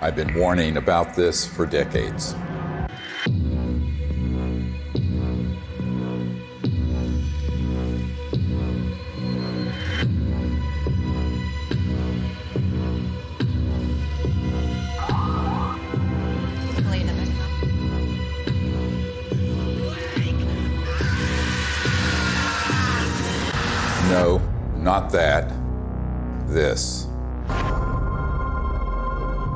I've been warning about this for decades. No, not that. This.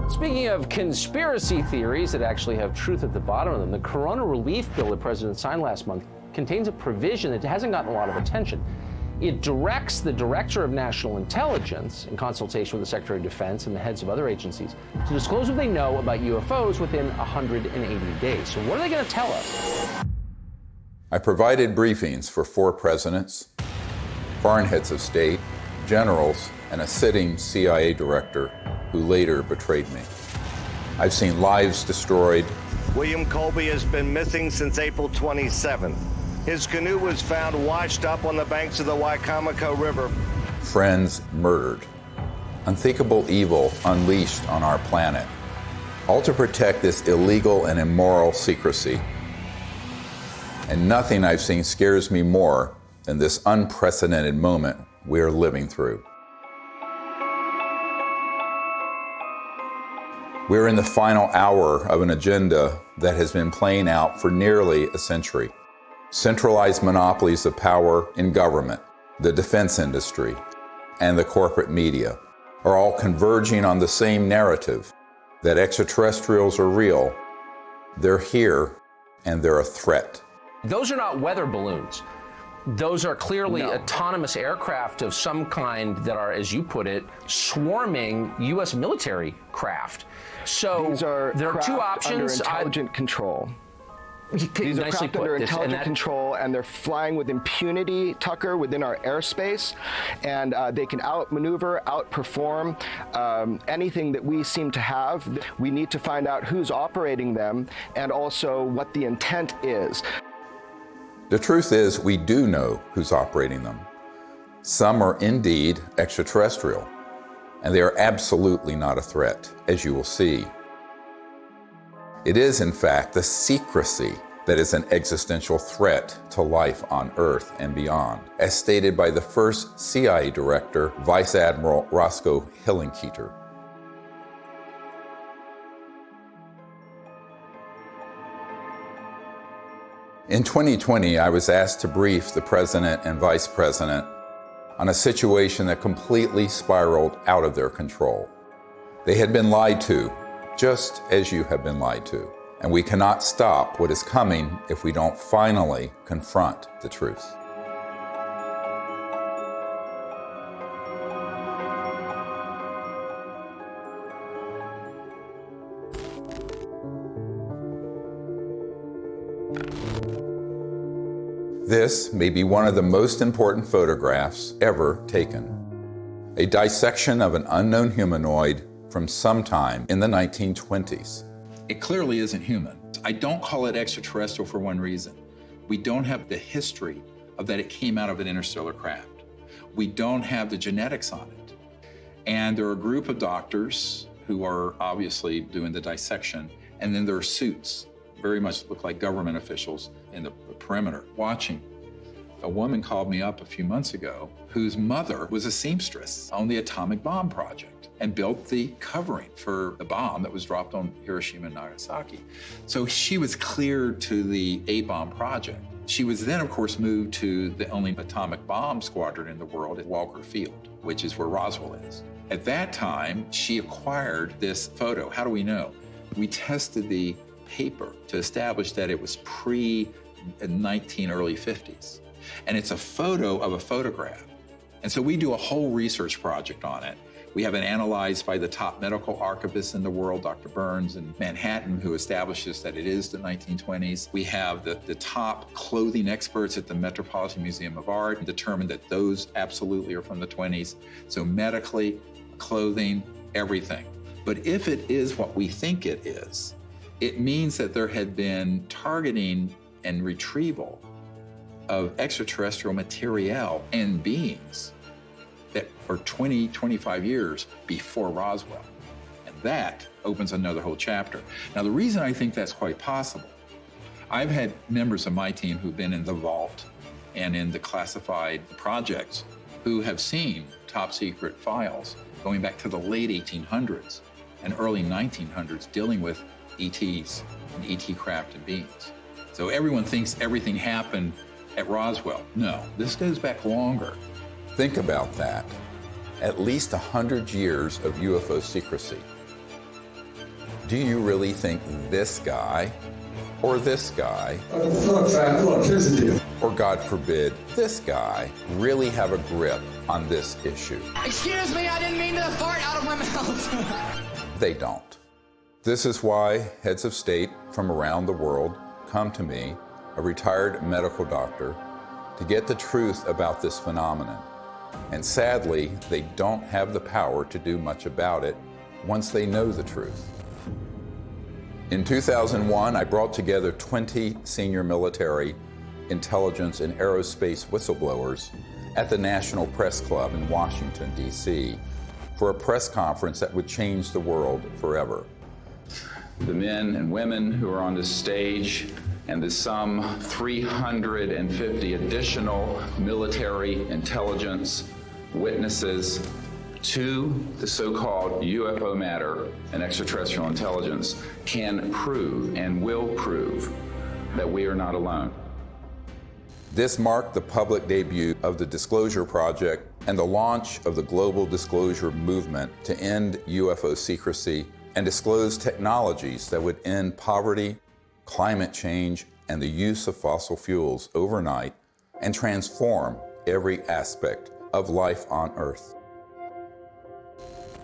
Speaking of conspiracy theories that actually have truth at the bottom of them, the Corona Relief Bill the president signed last month contains a provision that hasn't gotten a lot of attention. It directs the Director of National Intelligence, in consultation with the Secretary of Defense and the heads of other agencies, to disclose what they know about UFOs within 180 days. So what are they going to tell us? I provided briefings for 4 presidents, foreign heads of state, generals, and a sitting CIA director who later betrayed me. I've seen lives destroyed. William Colby has been missing since April 27th. His canoe was found washed up on the banks of the Wicomico River. Friends murdered. Unthinkable evil unleashed on our planet. All to protect this illegal and immoral secrecy. And nothing I've seen scares me more than this unprecedented moment we are living through. We're in the final hour of an agenda that has been playing out for nearly a century. Centralized monopolies of power in government, the defense industry, and the corporate media are all converging on the same narrative that extraterrestrials are real, they're here, and they're a threat. Those are not weather balloons. Those are clearly autonomous aircraft of some kind that are, as you put it, swarming U.S. military craft. So there are 2 options. Under intelligent control. These are craft under intelligent control, and they're flying with impunity, Tucker, within our airspace, and they can outmaneuver, outperform anything that we seem to have. We need to find out who's operating them and also what the intent is. The truth is, we do know who's operating them. Some are indeed extraterrestrial, and they are absolutely not a threat, as you will see. It is, in fact, the secrecy that is an existential threat to life on Earth and beyond, as stated by the first CIA director, Vice Admiral Roscoe Hillenkoetter. In 2020, I was asked to brief the president and vice president on a situation that completely spiraled out of their control. They had been lied to, just as you have been lied to. And we cannot stop what is coming if we don't finally confront the truth. This may be one of the most important photographs ever taken. A dissection of an unknown humanoid from sometime in the 1920s. It clearly isn't human. I don't call it extraterrestrial for one reason. We don't have the history of that it came out of an interstellar craft. We don't have the genetics on it. And there are a group of doctors who are obviously doing the dissection, and then there are suits, very much look like government officials in the perimeter, watching. A woman called me up a few months ago whose mother was a seamstress on the atomic bomb project and built the covering for the bomb that was dropped on Hiroshima and Nagasaki. So she was cleared to the A-bomb project. She was then, of course, moved to the only atomic bomb squadron in the world at Walker Field, which is where Roswell is. At that time, she acquired this photo. How do we know? We tested the paper to establish that it was pre-19 early 50s. And it's a photo of a photograph. And so we do a whole research project on it. We have it analyzed by the top medical archivists in the world, Dr. Burns in Manhattan, who establishes that it is the 1920s. We have the top clothing experts at the Metropolitan Museum of Art determined that those absolutely are from the 20s. So medically, clothing, everything. But if it is what we think it is, it means that there had been targeting and retrieval of extraterrestrial material and beings that for 20, 25 years before Roswell. And that opens another whole chapter. Now, the reason I think that's quite possible, I've had members of my team who've been in the vault and in the classified projects who have seen top secret files going back to the late 1800s and early 1900s dealing with ETs and ET craft and beings. So everyone thinks everything happened at Roswell. No, this goes back longer. Think about that. At least 100 years of UFO secrecy. Do you really think this guy, or this guy, or God forbid, this guy, really have a grip on this issue? Excuse me, I didn't mean to fart out of my mouth. They don't. This is why heads of state from around the world come to me, a retired medical doctor, to get the truth about this phenomenon. And sadly, they don't have the power to do much about it once they know the truth. In 2001, I brought together 20 senior military, intelligence, and aerospace whistleblowers at the National Press Club in Washington, D.C., for a press conference that would change the world forever. The men and women who are on this stage and the some 350 additional military intelligence witnesses to the so-called UFO matter and extraterrestrial intelligence can prove and will prove that we are not alone. This marked the public debut of the Disclosure Project and the launch of the global disclosure movement to end UFO secrecy and disclose technologies that would end poverty, climate change, and the use of fossil fuels overnight and transform every aspect of life on Earth.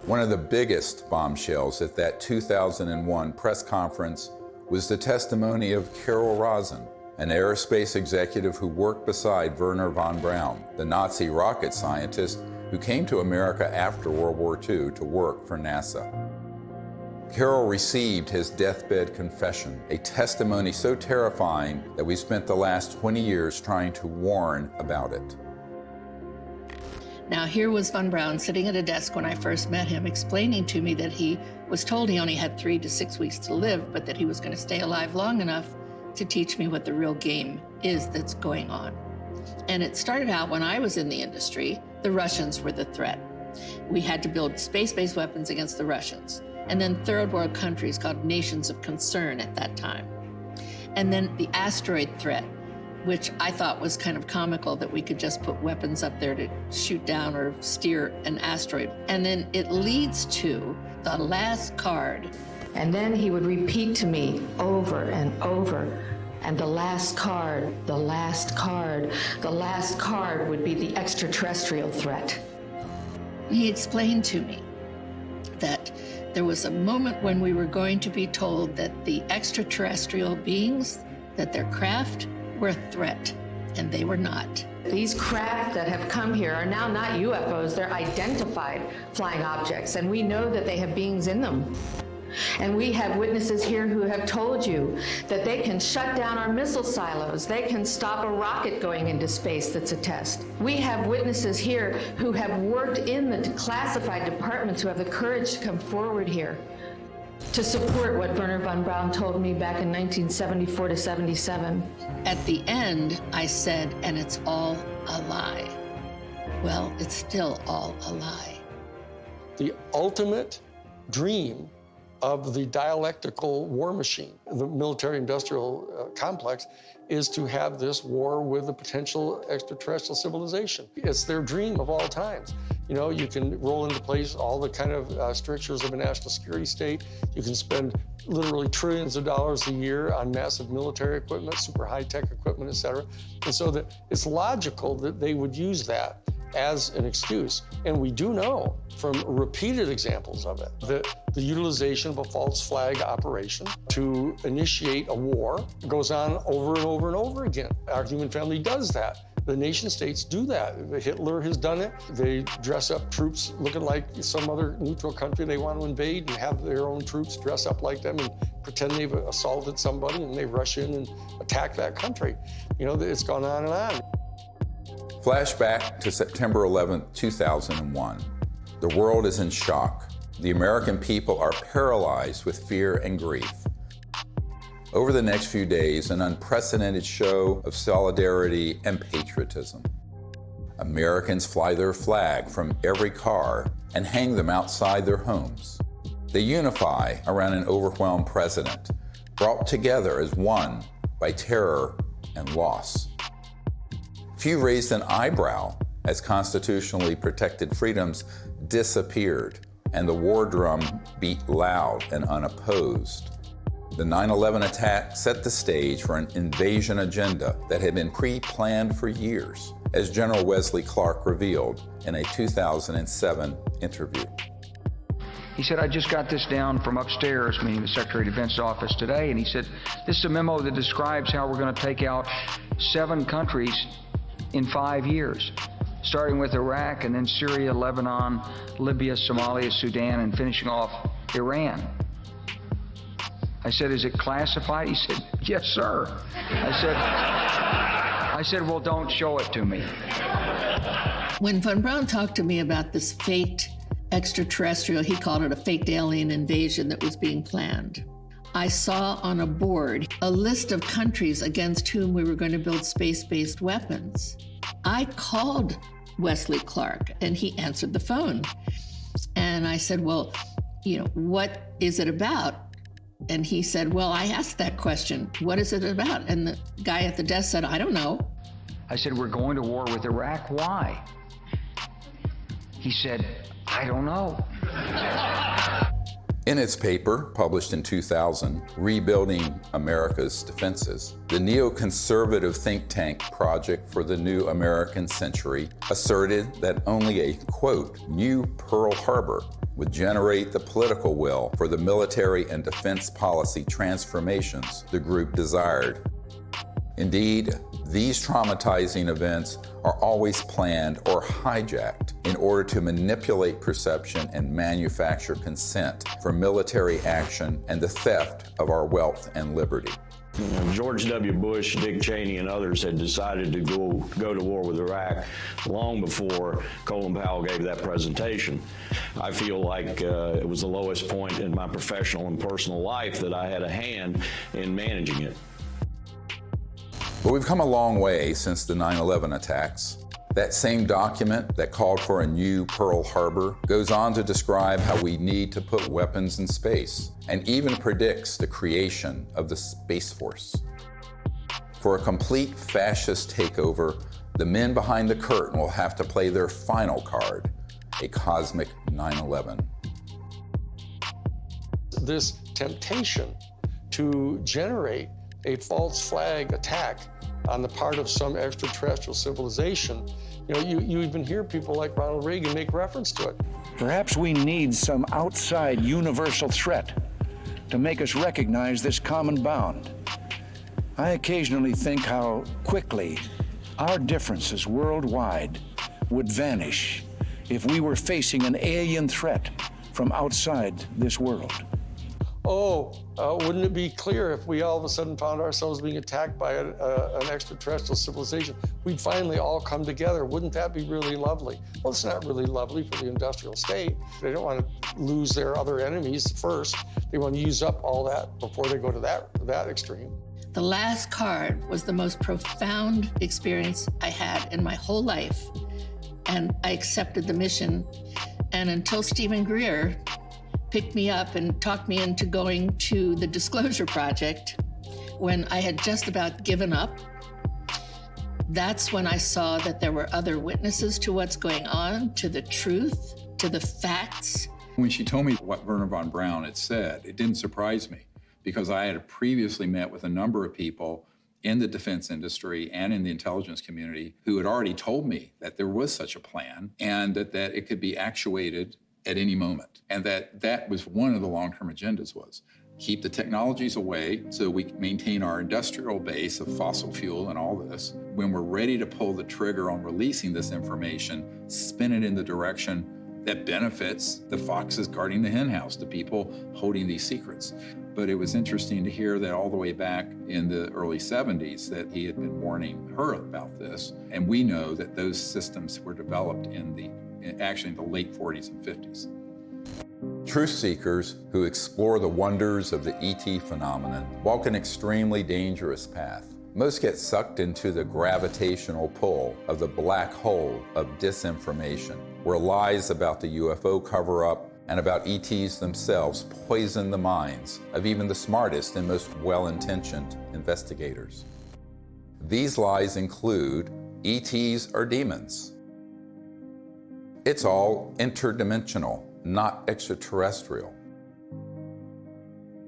One of the biggest bombshells at that 2001 press conference was the testimony of Carol Rosin, an aerospace executive who worked beside Wernher von Braun, the Nazi rocket scientist who came to America after World War II to work for NASA. Carol received his deathbed confession, a testimony so terrifying that we spent the last 20 years trying to warn about it. Now, here was von Braun sitting at a desk when I first met him, explaining to me that he was told he only had 3 to 6 weeks to live, but that he was going to stay alive long enough to teach me what the real game is that's going on. And it started out when I was in the industry, the Russians were the threat. We had to build space-based weapons against the Russians. And then third world countries called nations of concern at that time. And then the asteroid threat, which I thought was kind of comical that we could just put weapons up there to shoot down or steer an asteroid. And then it leads to the last card. And then he would repeat to me over and over, and the last card, the last card, the last card would be the extraterrestrial threat. He explained to me that there was a moment when we were going to be told that the extraterrestrial beings, that their craft were a threat, and they were not. These craft that have come here are now not UFOs, they're identified flying objects, and we know that they have beings in them. And we have witnesses here who have told you that they can shut down our missile silos. They can stop a rocket going into space that's a test. We have witnesses here who have worked in the classified departments who have the courage to come forward here to support what Wernher von Braun told me back in 1974 to 77. At the end, I said, and it's all a lie. Well, it's still all a lie. The ultimate dream of the dialectical war machine, the military-industrial complex, is to have this war with a potential extraterrestrial civilization. It's their dream of all times. You know, you can roll into place all the kind of strictures of a national security state. You can spend literally trillions of dollars a year on massive military equipment, super high-tech equipment, et cetera. And so that it's logical that they would use that as an excuse. And we do know from repeated examples of it that the utilization of a false flag operation to initiate a war goes on over and over and over again. Our human family does that. The nation states do that. Hitler has done it. They dress up troops looking like some other neutral country they want to invade and have their own troops dress up like them and pretend they've assaulted somebody, and they rush in and attack that country. You know, it's gone on and on. Flashback to September 11, 2001. The world is in shock. The American people are paralyzed with fear and grief. Over the next few days, an unprecedented show of solidarity and patriotism. Americans fly their flag from every car and hang them outside their homes. They unify around an overwhelmed president, brought together as one by terror and loss. Few raised an eyebrow as constitutionally protected freedoms disappeared and the war drum beat loud and unopposed. The 9/11 attack set the stage for an invasion agenda that had been pre-planned for years, as General Wesley Clark revealed in a 2007 interview. He said, I just got this down from upstairs, meaning the Secretary of Defense's office today, and he said, this is a memo that describes how we're going to take out 7 countries in 5 years, starting with Iraq and then Syria, Lebanon, Libya, Somalia, Sudan, and finishing off Iran. I said, is it classified? He said, yes, sir. I said, well, don't show it to me. When Von Braun talked to me about this faked extraterrestrial, he called it a faked alien invasion that was being planned, I saw on a board a list of countries against whom we were going to build space-based weapons. I called Wesley Clark and he answered the phone. And I said, well, what is it about? And he said, well, I asked that question. What is it about? And the guy at the desk said, I don't know. I said, we're going to war with Iraq. Why? He said, I don't know. In its paper, published in 2000, Rebuilding America's Defenses, the neoconservative think tank Project for the New American Century asserted that only a, quote, new Pearl Harbor would generate the political will for the military and defense policy transformations the group desired. Indeed, these traumatizing events are always planned or hijacked in order to manipulate perception and manufacture consent for military action and the theft of our wealth and liberty. George W. Bush, Dick Cheney, and others had decided to go to war with Iraq long before Colin Powell gave that presentation. I feel like it was the lowest point in my professional and personal life that I had a hand in managing it. But we've come a long way since the 9/11 attacks. That same document that called for a new Pearl Harbor goes on to describe how we need to put weapons in space, and even predicts the creation of the Space Force. For a complete fascist takeover, the men behind the curtain will have to play their final card, a cosmic 9/11. This temptation to generate a false flag attack on the part of some extraterrestrial civilization, you even hear people like Ronald Reagan make reference to it. Perhaps we need some outside universal threat to make us recognize this common bound. I occasionally think how quickly our differences worldwide would vanish if we were facing an alien threat from outside this world. Wouldn't it be clear if we all of a sudden found ourselves being attacked by an extraterrestrial civilization? We'd finally all come together. Wouldn't that be really lovely? Well, it's not really lovely for the industrial state. They don't want to lose their other enemies first. They want to use up all that before they go to that extreme. The last card was the most profound experience I had in my whole life. And I accepted the mission. And until Stephen Greer picked me up and talked me into going to the Disclosure Project, when I had just about given up, that's when I saw that there were other witnesses to what's going on, to the truth, to the facts. When she told me what Wernher von Braun had said, it didn't surprise me, because I had previously met with a number of people in the defense industry and in the intelligence community who had already told me that there was such a plan and that it could be actuated at any moment. And that was one of the long-term agendas, was keep the technologies away so we can maintain our industrial base of fossil fuel and all this. When we're ready to pull the trigger on releasing this information, spin it in the direction that benefits the foxes guarding the henhouse, the people holding these secrets. But it was interesting to hear that all the way back in the early 70s that he had been warning her about this. And we know that those systems were developed in the late 40s and 50s. Truth seekers who explore the wonders of the ET phenomenon walk an extremely dangerous path. Most get sucked into the gravitational pull of the black hole of disinformation, where lies about the UFO cover-up and about ETs themselves poison the minds of even the smartest and most well-intentioned investigators. These lies include ETs are demons. It's all interdimensional, not extraterrestrial.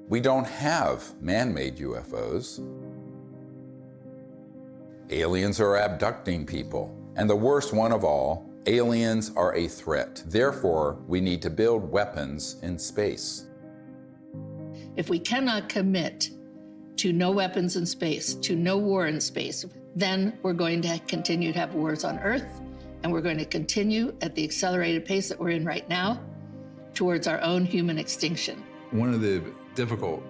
We don't have man-made UFOs. Aliens are abducting people. And the worst one of all, aliens are a threat. Therefore, we need to build weapons in space. If we cannot commit to no weapons in space, to no war in space, then we're going to continue to have wars on Earth, and we're going to continue at the accelerated pace that we're in right now towards our own human extinction. One of the difficult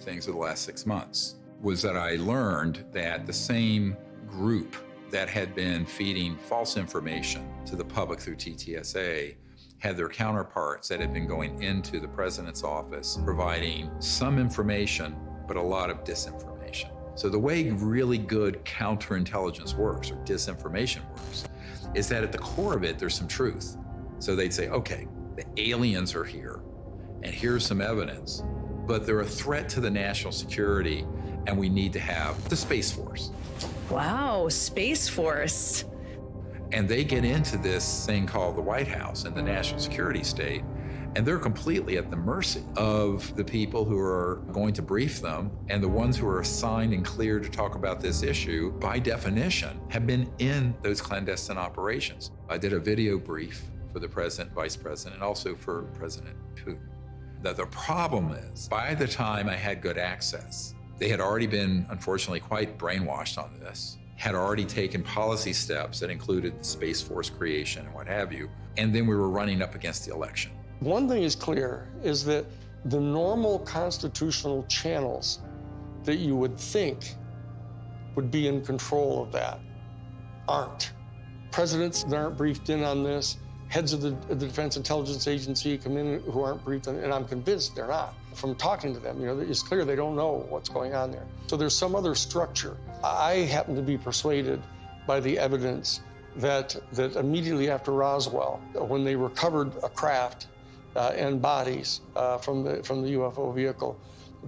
things of the last 6 months was that I learned that the same group that had been feeding false information to the public through TTSA had their counterparts that had been going into the president's office providing some information, but a lot of disinformation. So the way really good counterintelligence works, or disinformation works, is that at the core of it, there's some truth. So they'd say, okay, the aliens are here, and here's some evidence, but they're a threat to the national security, and we need to have the Space Force. Wow, Space Force. And they get into this thing called the White House and the national security state, and they're completely at the mercy of the people who are going to brief them, and the ones who are assigned and cleared to talk about this issue, by definition, have been in those clandestine operations. I did a video brief for the president, vice president, and also for President Putin. That the problem is, by the time I had good access, they had already been, unfortunately, quite brainwashed on this, had already taken policy steps that included the Space Force creation and what have you, and then we were running up against the election. One thing is clear, is that the normal constitutional channels that you would think would be in control of that aren't. Presidents aren't briefed in on this. Heads of the Defense Intelligence Agency come in who aren't briefed, and I'm convinced they're not. From talking to them, it's clear they don't know what's going on there. So there's some other structure. I happen to be persuaded by the evidence that immediately after Roswell, when they recovered a craft and bodies from the UFO vehicle,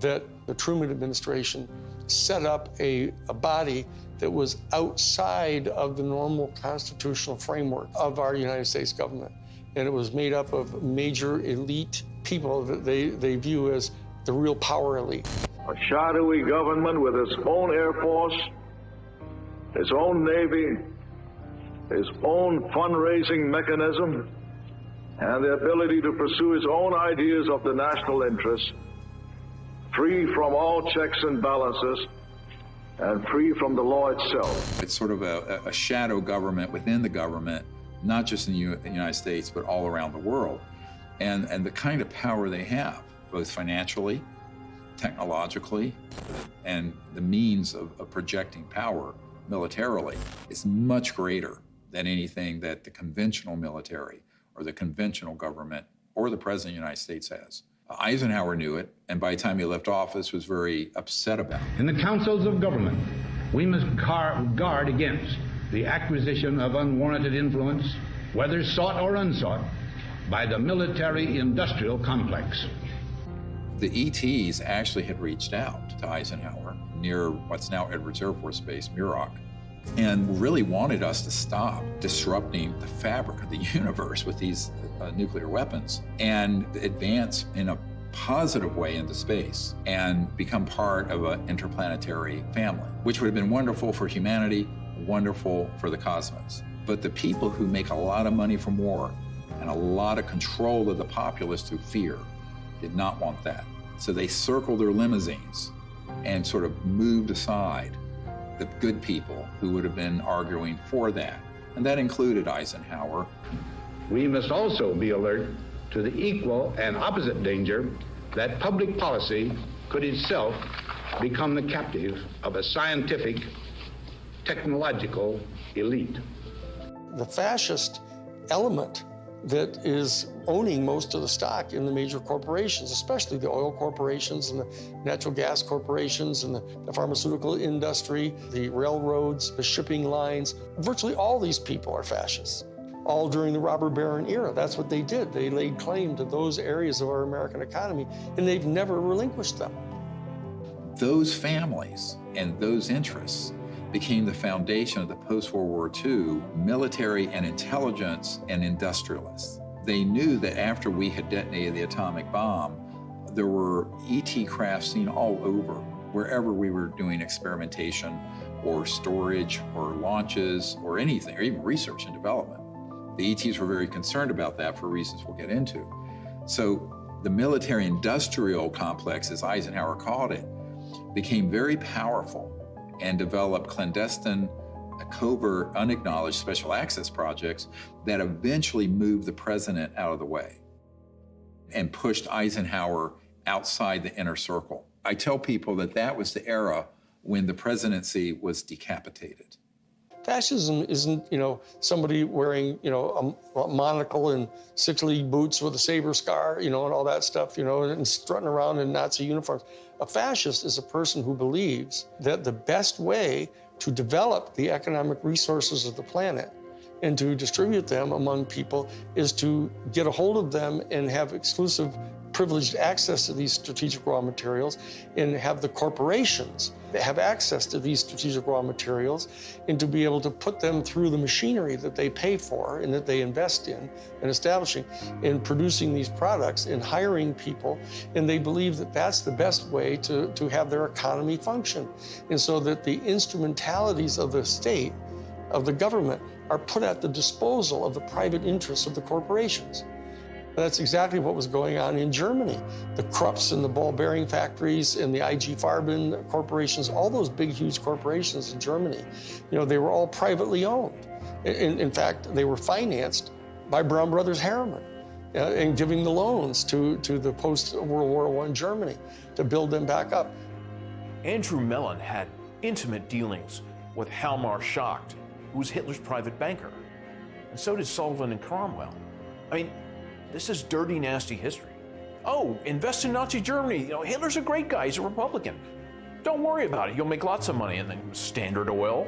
that the Truman administration set up a body that was outside of the normal constitutional framework of our United States government. And it was made up of major elite people that they view as the real power elite. A shadowy government with its own Air Force, its own Navy, its own fundraising mechanism, and the ability to pursue its own ideas of the national interest, free from all checks and balances, and free from the law itself. It's sort of a shadow government within the government, not just in the United States, but all around the world. And the kind of power they have, both financially, technologically, and the means of projecting power militarily, is much greater than anything that the conventional military or the conventional government or the President of the United States has. Eisenhower knew it, and by the time he left office was very upset about it. In the councils of government, we must guard against the acquisition of unwarranted influence, whether sought or unsought, by the military-industrial complex. The ETs actually had reached out to Eisenhower near what's now Edwards Air Force Base, Muroc, and really wanted us to stop disrupting the fabric of the universe with these nuclear weapons and advance in a positive way into space and become part of an interplanetary family, which would have been wonderful for humanity, wonderful for the cosmos. But the people who make a lot of money from war and a lot of control of the populace through fear did not want that. So they circled their limousines and sort of moved aside the good people who would have been arguing for that. And that included Eisenhower. We must also be alert to the equal and opposite danger that public policy could itself become the captive of a scientific, technological elite. The fascist element that is owning most of the stock in the major corporations, especially the oil corporations and the natural gas corporations and the pharmaceutical industry, the railroads, the shipping lines. Virtually all these people are fascists, all during the robber baron era. That's what they did. They laid claim to those areas of our American economy, and they've never relinquished them. Those families and those interests became the foundation of the post-World War II military and intelligence and industrialists. They knew that after we had detonated the atomic bomb, there were ET craft seen all over, wherever we were doing experimentation or storage or launches or anything, or even research and development. The ETs were very concerned about that for reasons we'll get into. So the military-industrial complex, as Eisenhower called it, became very powerful and developed clandestine, covert, unacknowledged special access projects that eventually moved the president out of the way and pushed Eisenhower outside the inner circle. I tell people that that was the era when the presidency was decapitated. Fascism isn't, somebody wearing, a monocle and six-league boots with a saber scar, and all that stuff, and strutting around in Nazi uniforms. A fascist is a person who believes that the best way to develop the economic resources of the planet and to distribute them among people is to get a hold of them and have exclusive privileged access to these strategic raw materials, and have the corporations that have access to these strategic raw materials, and to be able to put them through the machinery that they pay for and that they invest in and establishing and producing these products and hiring people. And they believe that that's the best way to have their economy function. And so that the instrumentalities of the state, of the government, are put at the disposal of the private interests of the corporations. That's exactly what was going on in Germany. The Krupps and the ball bearing factories and the IG Farben corporations, all those big, huge corporations in Germany, they were all privately owned. In fact, they were financed by Brown Brothers Harriman and giving the loans to the post-World War I Germany to build them back up. Andrew Mellon had intimate dealings with Hjalmar Schacht, who was Hitler's private banker. And so did Sullivan and Cromwell. I mean, this is dirty, nasty history. Oh, invest in Nazi Germany. Hitler's a great guy. He's a Republican. Don't worry about it. You'll make lots of money. And then Standard Oil,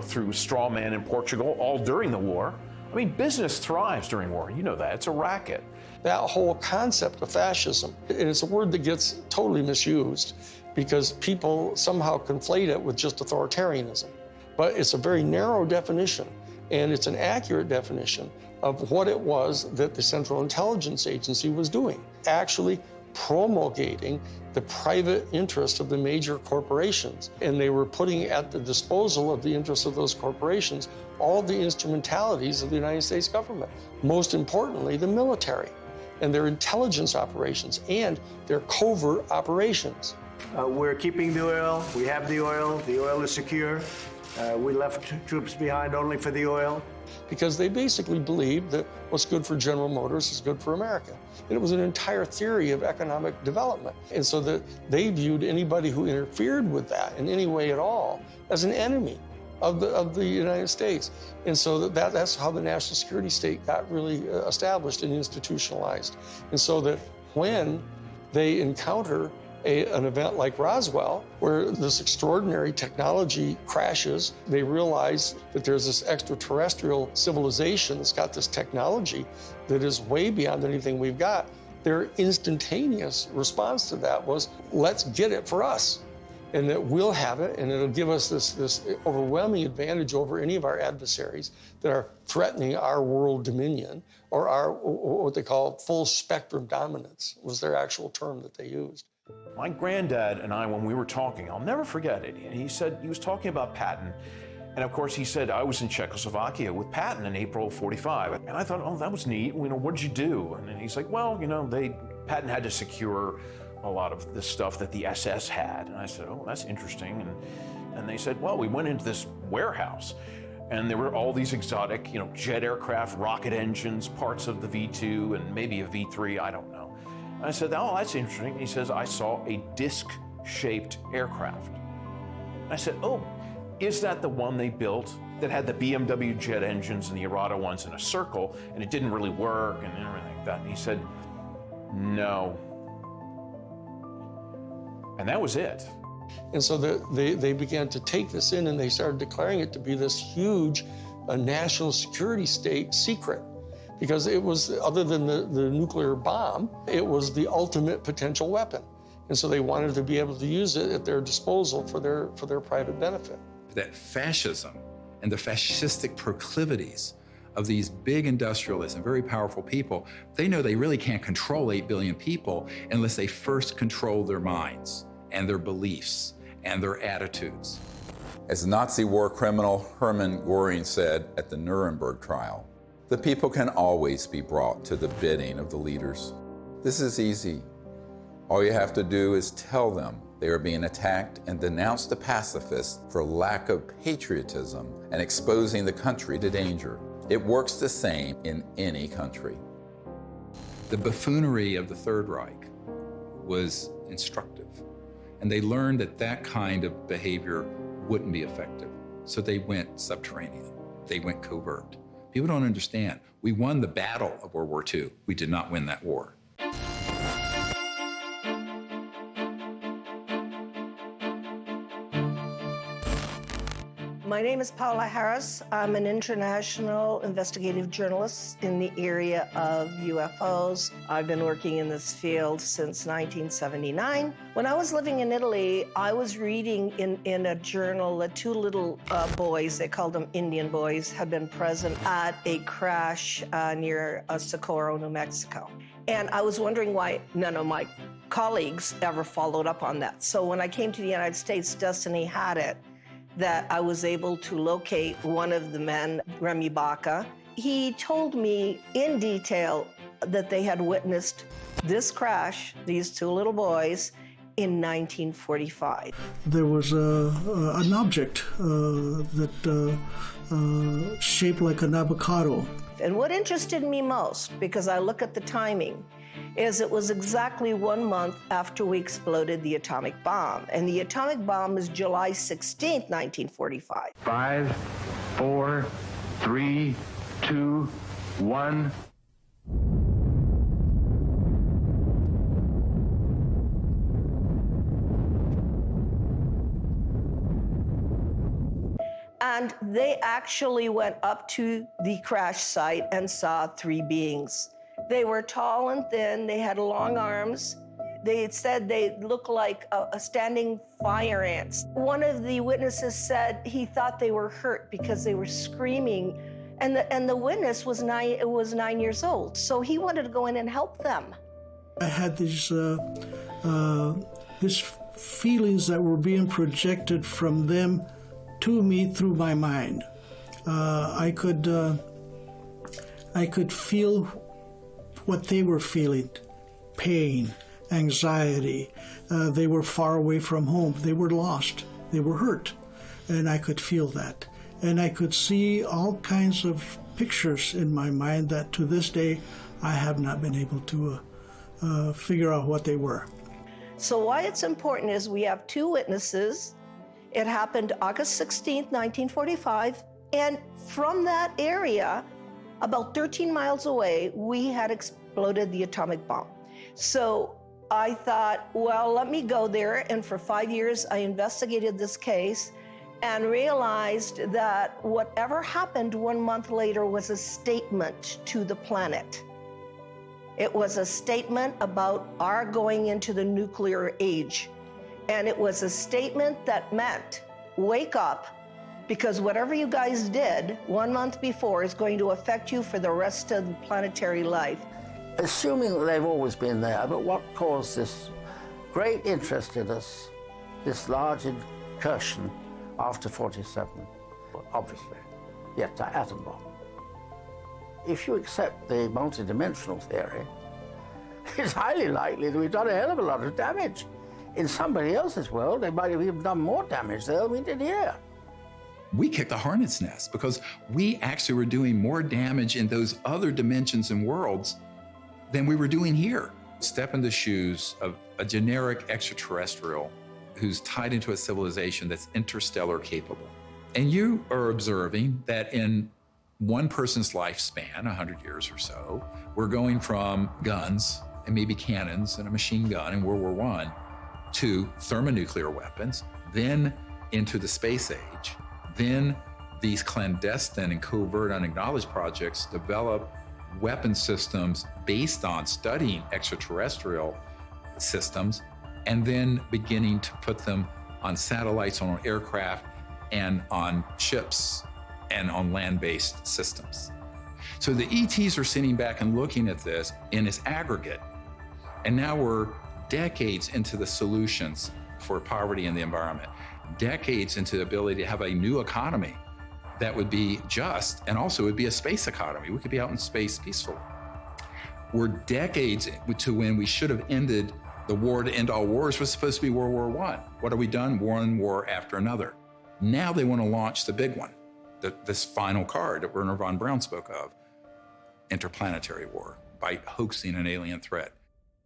through straw man in Portugal, all during the war. I mean, business thrives during war. You know that. It's a racket. That whole concept of fascism, and it's a word that gets totally misused because people somehow conflate it with just authoritarianism. But it's a very narrow definition, and it's an accurate definition of what it was that the Central Intelligence Agency was doing, actually promulgating the private interest of the major corporations. And they were putting at the disposal of the interests of those corporations all the instrumentalities of the United States government, most importantly, the military and their intelligence operations and their covert operations. We're keeping the oil. We have the oil. The oil is secure. We left troops behind only for the oil. Because they basically believed that what's good for General Motors is good for America. And it was an entire theory of economic development. And so that they viewed anybody who interfered with that in any way at all as an enemy of the United States. And so that's how the national security state got really established and institutionalized. And so that when they encounter an event like Roswell, where this extraordinary technology crashes, they realize that there's this extraterrestrial civilization that's got this technology that is way beyond anything we've got. Their instantaneous response to that was, let's get it for us. And that we'll have it, and it'll give us this overwhelming advantage over any of our adversaries that are threatening our world dominion, or our, what they call full spectrum dominance, was their actual term that they used. My granddad and I, when we were talking, I'll never forget it. And he said, he was talking about Patton. And of course, he said, I was in Czechoslovakia with Patton in April of '45. And I thought, oh, that was neat. What did you do? And then he's like, well, Patton had to secure a lot of the stuff that the SS had. And I said, oh, that's interesting. And they said, well, we went into this warehouse and there were all these exotic, jet aircraft, rocket engines, parts of the V2 and maybe a V3, I don't know. And I said, oh, that's interesting. And he says, I saw a disc-shaped aircraft. And I said, oh, is that the one they built that had the BMW jet engines and the Arada ones in a circle, and it didn't really work and everything like that? And he said, no. And that was it. And so they began to take this in, and they started declaring it to be this huge national security state secret, because it was, other than the nuclear bomb, it was the ultimate potential weapon. And so they wanted to be able to use it at their disposal for their private benefit. That fascism and the fascistic proclivities of these big industrialists and very powerful people, they know they really can't control 8 billion people unless they first control their minds and their beliefs and their attitudes. As Nazi war criminal Hermann Göring said at the Nuremberg trial, the people can always be brought to the bidding of the leaders. This is easy. All you have to do is tell them they are being attacked and denounce the pacifists for lack of patriotism and exposing the country to danger. It works the same in any country. The buffoonery of the Third Reich was instructive, and they learned that that kind of behavior wouldn't be effective. So they went subterranean. They went covert. People don't understand. We won the battle of World War II. We did not win that war. My name is Paula Harris. I'm an international investigative journalist in the area of UFOs. I've been working in this field since 1979. When I was living in Italy, I was reading in a journal that two little boys, they called them Indian boys, had been present at a crash near Socorro, New Mexico. And I was wondering why none of my colleagues ever followed up on that. So when I came to the United States, Destiny had it, that I was able to locate one of the men, Remy Baca. He told me in detail that they had witnessed this crash, these two little boys, in 1945. There was an object that shaped like an avocado. And what interested me most, because I look at the timing, is it was exactly 1 month after we exploded the atomic bomb. And the atomic bomb is July 16th, 1945. 5, 4, 3, 2, 1. And they actually went up to the crash site and saw 3 beings. They were tall and thin, they had long arms. They had said they looked like a standing fire ants. One of the witnesses said he thought they were hurt because they were screaming, and the witness was 9 years old, so he wanted to go in and help them. I had these feelings that were being projected from them to me through my mind. I could feel what they were feeling, pain, anxiety. They were far away from home. They were lost. They were hurt. And I could feel that. And I could see all kinds of pictures in my mind that to this day I have not been able to figure out what they were. So why it's important is we have 2 witnesses. It happened August 16th, 1945. And from that area, about 13 miles away, we had exploded the atomic bomb. So I thought, well, let me go there. And for 5 years, I investigated this case and realized that whatever happened 1 month later was a statement to the planet. It was a statement about our going into the nuclear age. And it was a statement that meant, wake up, because whatever you guys did 1 month before is going to affect you for the rest of the planetary life. Assuming that they've always been there, but what caused this great interest in us, this large incursion after 47? Obviously, the atom bomb. If you accept the multidimensional theory, it's highly likely that we've done a hell of a lot of damage. In somebody else's world, they might have even done more damage there than we did here. We kicked the hornet's nest because we actually were doing more damage in those other dimensions and worlds than we were doing here. Step in the shoes of a generic extraterrestrial who's tied into a civilization that's interstellar capable. And you are observing that in one person's lifespan, 100 years or so, we're going from guns and maybe cannons and a machine gun in World War I to thermonuclear weapons, then into the space age. Then these clandestine and covert unacknowledged projects develop weapon systems based on studying extraterrestrial systems and then beginning to put them on satellites, on aircraft, and on ships and on land-based systems. So the ETs are sitting back and looking at this in its aggregate. And now we're decades into the solutions for poverty in the environment, decades into the ability to have a new economy that would be just, and also would be a space economy. We could be out in space peacefully. We're decades to when we should have ended the war to end all wars was supposed to be World War I. What have we done? One war after another. Now they want to launch the big one, this final card that Wernher von Braun spoke of, interplanetary war, by hoaxing an alien threat.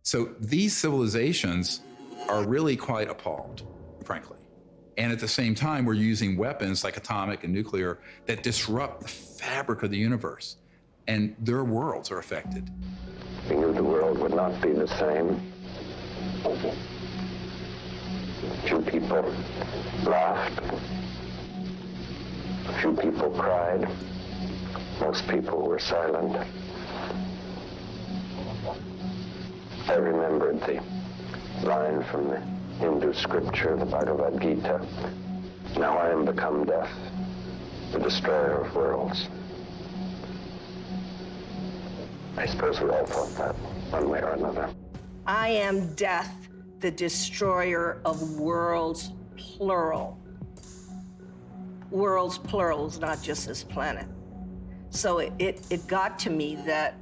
So these civilizations are really quite appalled, frankly. And at the same time, we're using weapons like atomic and nuclear that disrupt the fabric of the universe, and their worlds are affected. We knew the world would not be the same. Few people laughed. Few people cried. Most people were silent. I remembered the line from the Hindu scripture, the Bhagavad Gita. Now I am become death, the destroyer of worlds. I suppose we all thought that one way or another. I am death, the destroyer of worlds, plural. Worlds, plurals, not just this planet. So it got to me that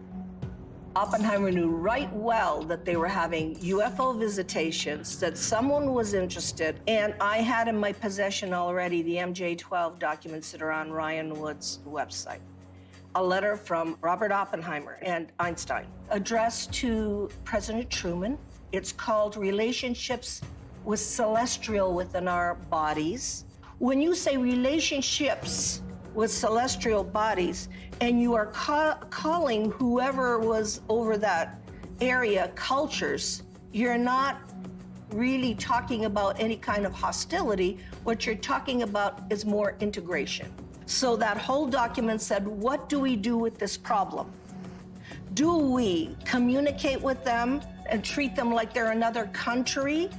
Oppenheimer knew right well that they were having UFO visitations, that someone was interested, and I had in my possession already the MJ-12 documents that are on Ryan Wood's website. A letter from Robert Oppenheimer and Einstein addressed to President Truman. It's called Relationships with Celestial Within Our Bodies. When you say relationships with celestial bodies, and you are calling whoever was over that area cultures, you're not really talking about any kind of hostility. What you're talking about is more integration. So that whole document said, what do we do with this problem? Do we communicate with them and treat them like they're another country?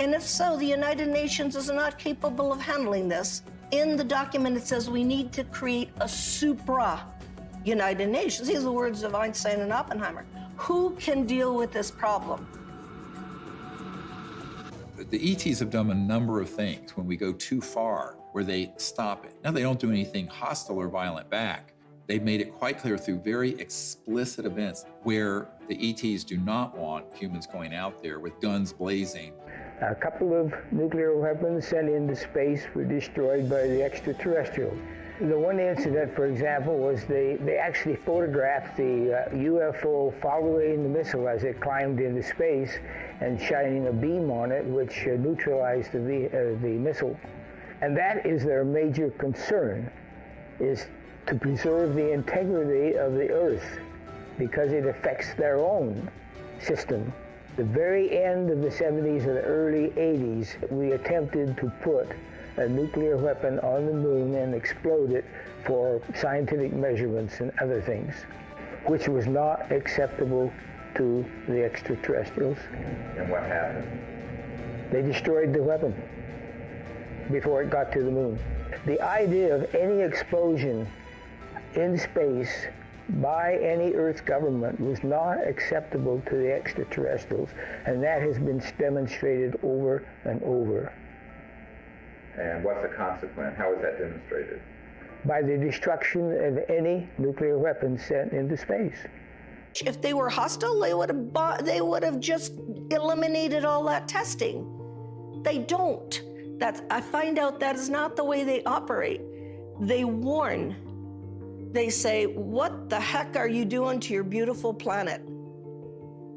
And if so, the United Nations is not capable of handling this. In the document, it says we need to create a supra-United Nations. These are the words of Einstein and Oppenheimer. Who can deal with this problem? The ETs have done a number of things when we go too far, where they stop it. Now, they don't do anything hostile or violent back. They've made it quite clear through very explicit events where the ETs do not want humans going out there with guns blazing. A couple of nuclear weapons sent into space were destroyed by the extraterrestrials. The one incident, for example, was they actually photographed the UFO following the missile as it climbed into space and shining a beam on it, which neutralized the missile. And that is their major concern, is to preserve the integrity of the Earth, because it affects their own system. The very end of the 70s and the early 80s, we attempted to put a nuclear weapon on the moon and explode it for scientific measurements and other things, which was not acceptable to the extraterrestrials. And what happened? They destroyed the weapon before it got to the moon. The idea of any explosion in space by any Earth government was not acceptable to the extraterrestrials, and that has been demonstrated over and over. And what's the consequence? How is that demonstrated? By the destruction of any nuclear weapons sent into space. If they were hostile, they would have just eliminated all that testing. They don't. I find out that is not the way they operate. They warn. They say, what the heck are you doing to your beautiful planet?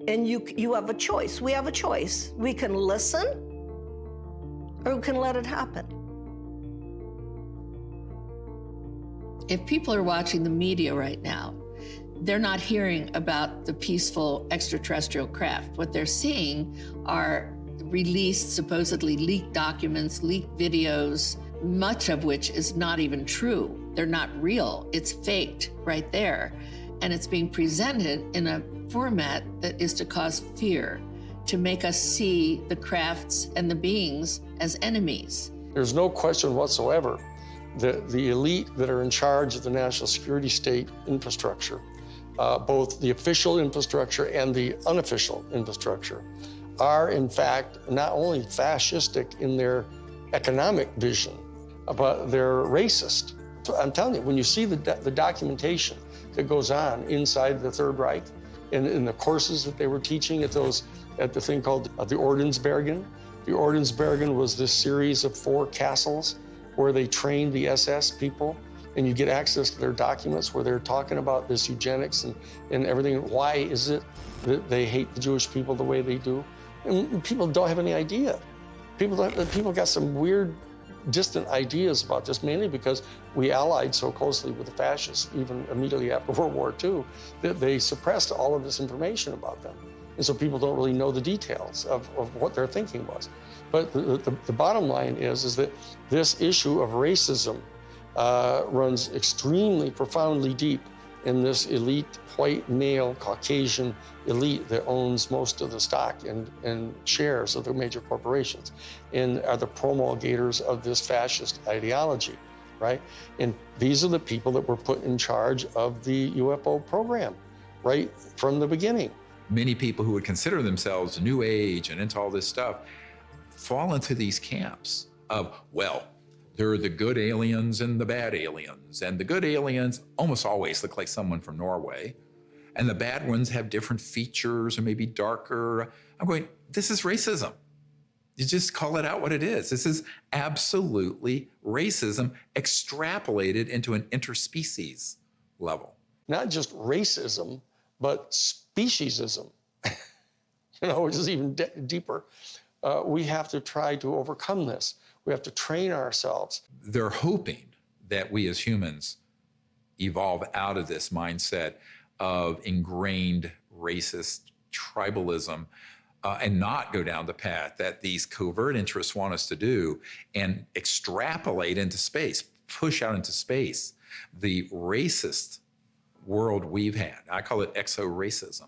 And you have a choice. We have a choice. We can listen, or we can let it happen. If people are watching the media right now, they're not hearing about the peaceful extraterrestrial craft. What they're seeing are released, supposedly leaked documents, leaked videos, much of which is not even true. They're not real. It's faked right there. And it's being presented in a format that is to cause fear, to make us see the crafts and the beings as enemies. There's no question whatsoever that the elite that are in charge of the national security state infrastructure, both the official infrastructure and the unofficial infrastructure, are in fact not only fascistic in their economic vision, but they're racist. So I'm telling you, when you see the documentation that goes on inside the Third Reich, in the courses that they were teaching at the thing called the Ordensbergen. The Ordensbergen was this series of 4 castles where they trained the SS people, and you get access to their documents where they're talking about this eugenics and everything. Why is it that they hate the Jewish people the way they do? And people don't have any idea. People got some weird, distant ideas about this, mainly because we allied so closely with the fascists, even immediately after World War II, that they suppressed all of this information about them. And so people don't really know the details of what their thinking was. But the bottom line is that this issue of racism runs extremely profoundly deep in this elite, white, male, Caucasian elite that owns most of the stock and shares of the major corporations and are the promulgators of this fascist ideology, right? And these are the people that were put in charge of the UFO program right from the beginning. Many people who would consider themselves New Age and into all this stuff fall into these camps of, well, there are the good aliens and the bad aliens. And the good aliens almost always look like someone from Norway. And the bad ones have different features or maybe darker. I'm going, this is racism. You just call it out what it is. This is absolutely racism extrapolated into an interspecies level. Not just racism, but speciesism, which is even deeper. We have to try to overcome this. We have to train ourselves. They're hoping that we as humans evolve out of this mindset of ingrained racist tribalism and not go down the path that these covert interests want us to do and extrapolate into space, push out into space the racist world we've had. I call it exo-racism.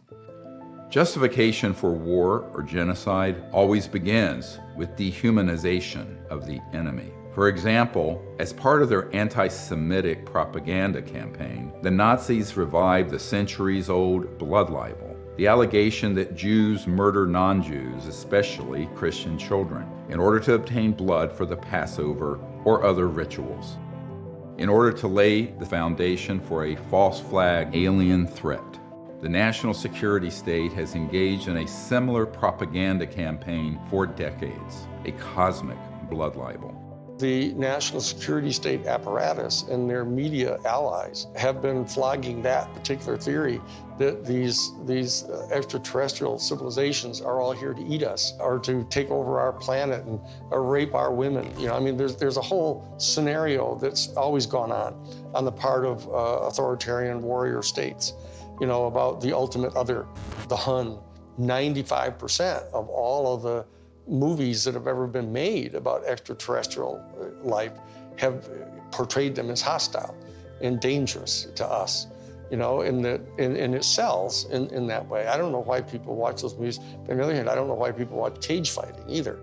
Justification for war or genocide always begins with dehumanization of the enemy. For example, as part of their anti-Semitic propaganda campaign, the Nazis revived the centuries-old blood libel, the allegation that Jews murder non-Jews, especially Christian children, in order to obtain blood for the Passover or other rituals, in order to lay the foundation for a false flag alien threat. The national security state has engaged in a similar propaganda campaign for decades, a cosmic blood libel. The national security state apparatus and their media allies have been flogging that particular theory that these extraterrestrial civilizations are all here to eat us or to take over our planet and rape our women. There's a whole scenario that's always gone on the part of authoritarian warrior states, about the ultimate other, the Hun. 95% of all of the movies that have ever been made about extraterrestrial life have portrayed them as hostile and dangerous to us, and it sells in that way. I don't know why people watch those movies. But on the other hand, I don't know why people watch cage fighting either.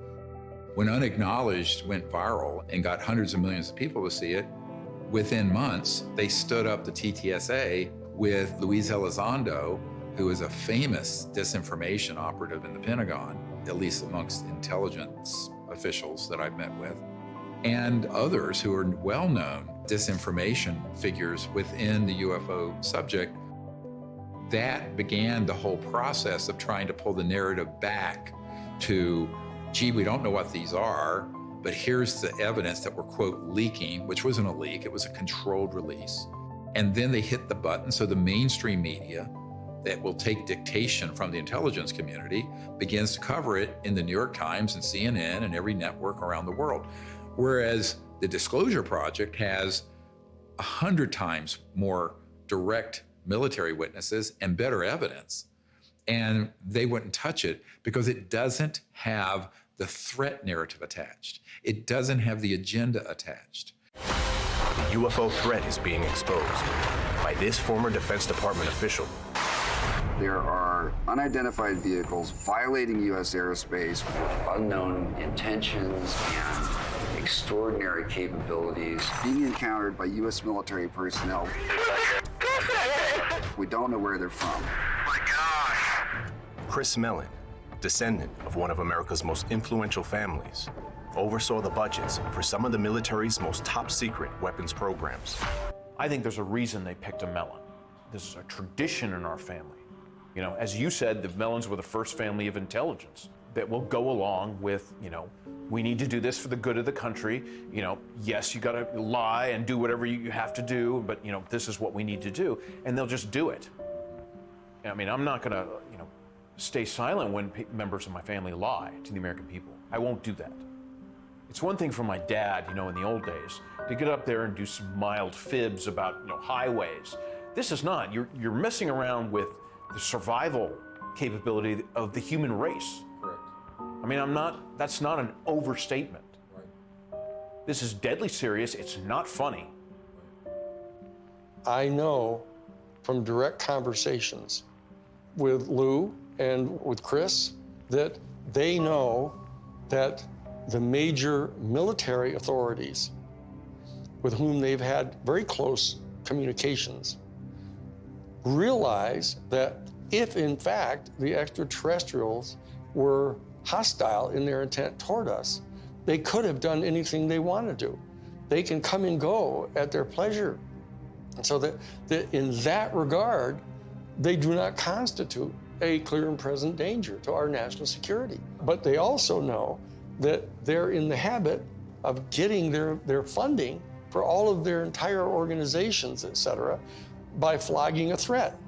When Unacknowledged went viral and got hundreds of millions of people to see it, within months, they stood up the TTSA with Luis Elizondo, who is a famous disinformation operative in the Pentagon, at least amongst intelligence officials that I've met with, and others who are well-known disinformation figures within the UFO subject. That began the whole process of trying to pull the narrative back to, gee, we don't know what these are, but here's the evidence that we're, quote, leaking, which wasn't a leak, it was a controlled release. And then they hit the button, so the mainstream media that will take dictation from the intelligence community begins to cover it in the New York Times and CNN and every network around the world. Whereas the Disclosure Project has 100 times more direct military witnesses and better evidence. And they wouldn't touch it because it doesn't have the threat narrative attached. It doesn't have the agenda attached. The UFO threat is being exposed by this former Defense Department official. There are unidentified vehicles violating U.S. airspace with unknown intentions and extraordinary capabilities being encountered by U.S. military personnel. We don't know where they're from. Chris Mellon, descendant of one of America's most influential families, oversaw the budgets for some of the military's most top-secret weapons programs. I think there's a reason they picked a Mellon. This is a tradition in our family. You know, as you said, the Mellons were the first family of intelligence that will go along with, you know, we need to do this for the good of the country. You know, yes, you gotta lie and do whatever you have to do, but, you know, this is what we need to do. And they'll just do it. I mean, I'm not gonna, you know, stay silent when members of my family lie to the American people. I won't do that. It's one thing for my dad, you know, in the old days, to get up there and do some mild fibs about, you know, highways. This is not. You're messing around with the survival capability of the human race. Correct. I mean, that's not an overstatement. Right. This is deadly serious. It's not funny. I know from direct conversations with Lou and with Chris that they know that the major military authorities with whom they've had very close communications realize that if, in fact, the extraterrestrials were hostile in their intent toward us, they could have done anything they want to do. They can come and go at their pleasure. And so that in that regard, they do not constitute a clear and present danger to our national security. But they also know that they're in the habit of getting their funding for all of their entire organizations, et cetera, by flogging a threat.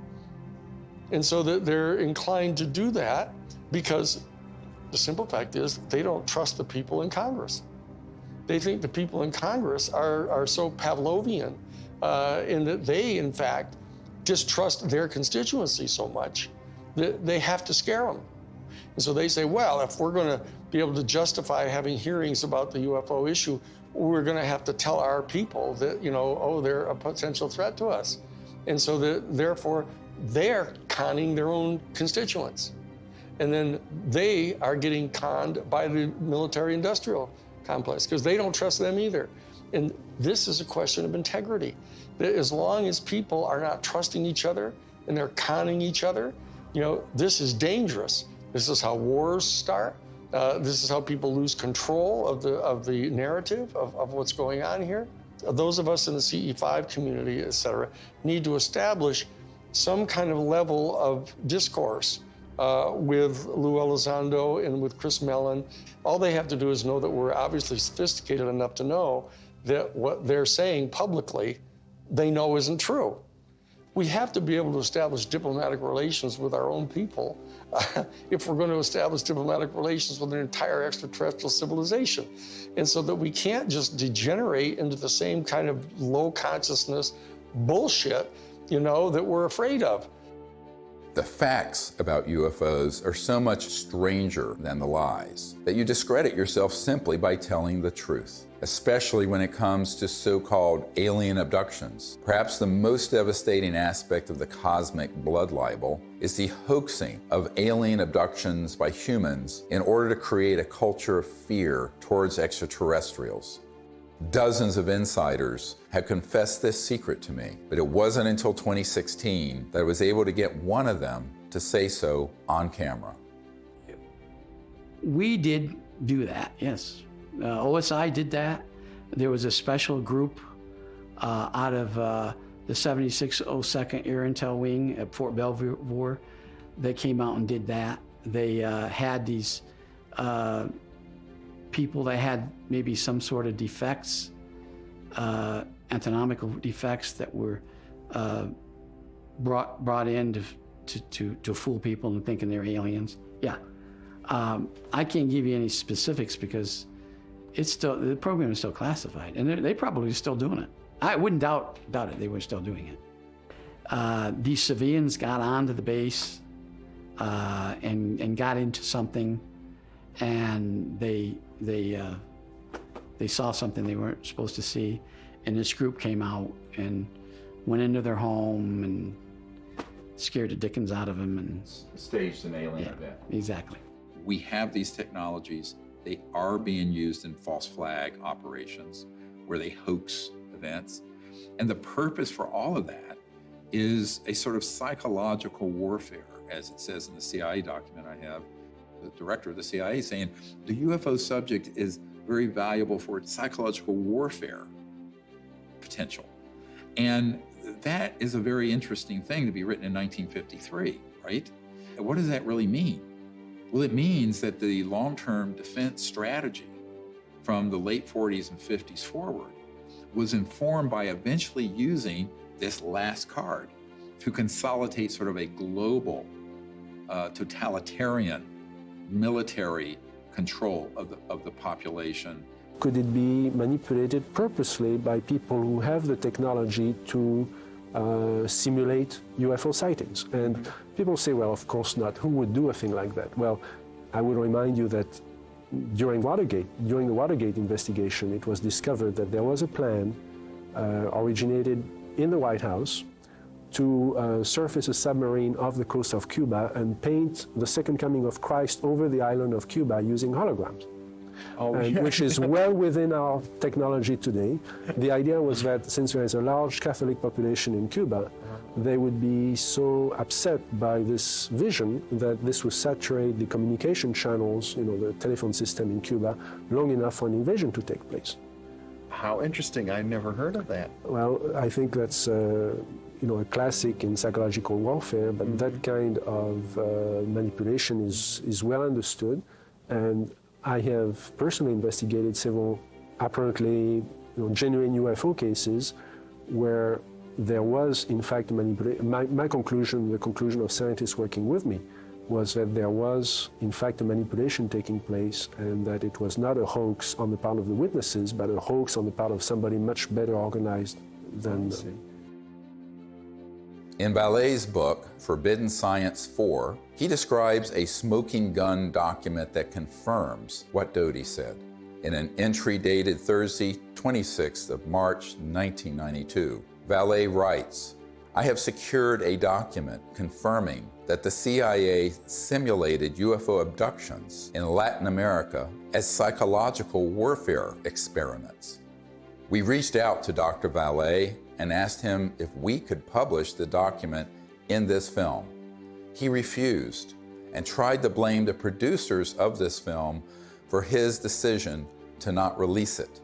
And so that they're inclined to do that because the simple fact is they don't trust the people in Congress. They think the people in Congress are so Pavlovian in that they, in fact, distrust their constituency so much that they have to scare them. And so they say, well, if we're going to be able to justify having hearings about the UFO issue, we're going to have to tell our people that, you know, oh, they're a potential threat to us. And so therefore, they're conning their own constituents. And then they are getting conned by the military-industrial complex because they don't trust them either. And this is a question of integrity. That as long as people are not trusting each other and they're conning each other, you know, this is dangerous. This is how wars start. This is how people lose control of the narrative of what's going on here. Those of us in the CE5 community, et cetera, need to establish some kind of level of discourse with Lou Elizondo and with Chris Mellon. All they have to do is know that we're obviously sophisticated enough to know that what they're saying publicly, they know isn't true. We have to be able to establish diplomatic relations with our own people if we're going to establish diplomatic relations with an entire extraterrestrial civilization. And so that we can't just degenerate into the same kind of low consciousness bullshit, you know, that we're afraid of. The facts about UFOs are so much stranger than the lies that you discredit yourself simply by telling the truth, especially when it comes to so-called alien abductions. Perhaps the most devastating aspect of the cosmic blood libel is the hoaxing of alien abductions by humans in order to create a culture of fear towards extraterrestrials. Dozens of insiders have confessed this secret to me, but it wasn't until 2016 that I was able to get one of them to say so on camera. We did do that, yes. OSI did that. There was a special group out of the 7602nd Air Intel Wing at Fort Belvoir that came out and did that. They had these people that had maybe some sort of defects, anatomical defects that were brought in to fool people into thinking they're aliens. Yeah, I can't give you any specifics because it's still, the program is still classified, and they're probably still doing it. I wouldn't doubt it. They were still doing it. These civilians got onto the base and got into something, and they saw something they weren't supposed to see, and this group came out and went into their home and scared the dickens out of them and staged an alien event. Exactly. We have these technologies. They are being used in false flag operations where they hoax events. And the purpose for all of that is a sort of psychological warfare, as it says in the CIA document I have. The director of the CIA saying the UFO subject is very valuable for its psychological warfare potential. And that is a very interesting thing to be written in 1953, right? And what does that really mean? Well, it means that the long-term defense strategy from the late 40s and 50s forward was informed by eventually using this last card to consolidate sort of a global, totalitarian military control of the population. Could it be manipulated purposely by people who have the technology to simulate UFO sightings? And people say, well, of course not. Who would do a thing like that? Well, I would remind you that during the Watergate investigation, it was discovered that there was a plan originated in the White House to surface a submarine off the coast of Cuba and paint the second coming of Christ over the island of Cuba using holograms. Which is well within our technology today. The idea was that since there is a large Catholic population in Cuba, they would be so upset by this vision that this would saturate the communication channels, the telephone system in Cuba, long enough for an invasion to take place. How interesting. I never heard of that. Well, I think that's a classic in psychological warfare, but that kind of manipulation is well understood. And I have personally investigated several apparently genuine UFO cases where there was, in fact, manipulation. My conclusion, the conclusion of scientists working with me, was that there was, in fact, a manipulation taking place and that it was not a hoax on the part of the witnesses, but a hoax on the part of somebody much better organized than them. In Vallee's book, Forbidden Science 4, he describes a smoking gun document that confirms what Doty said. In an entry dated Thursday, 26th of March, 1992, Vallee writes, "I have secured a document confirming that the CIA simulated UFO abductions in Latin America as psychological warfare experiments. We reached out to Dr. Vallee and asked him if we could publish the document in this film. He refused and tried to blame the producers of this film for his decision to not release it.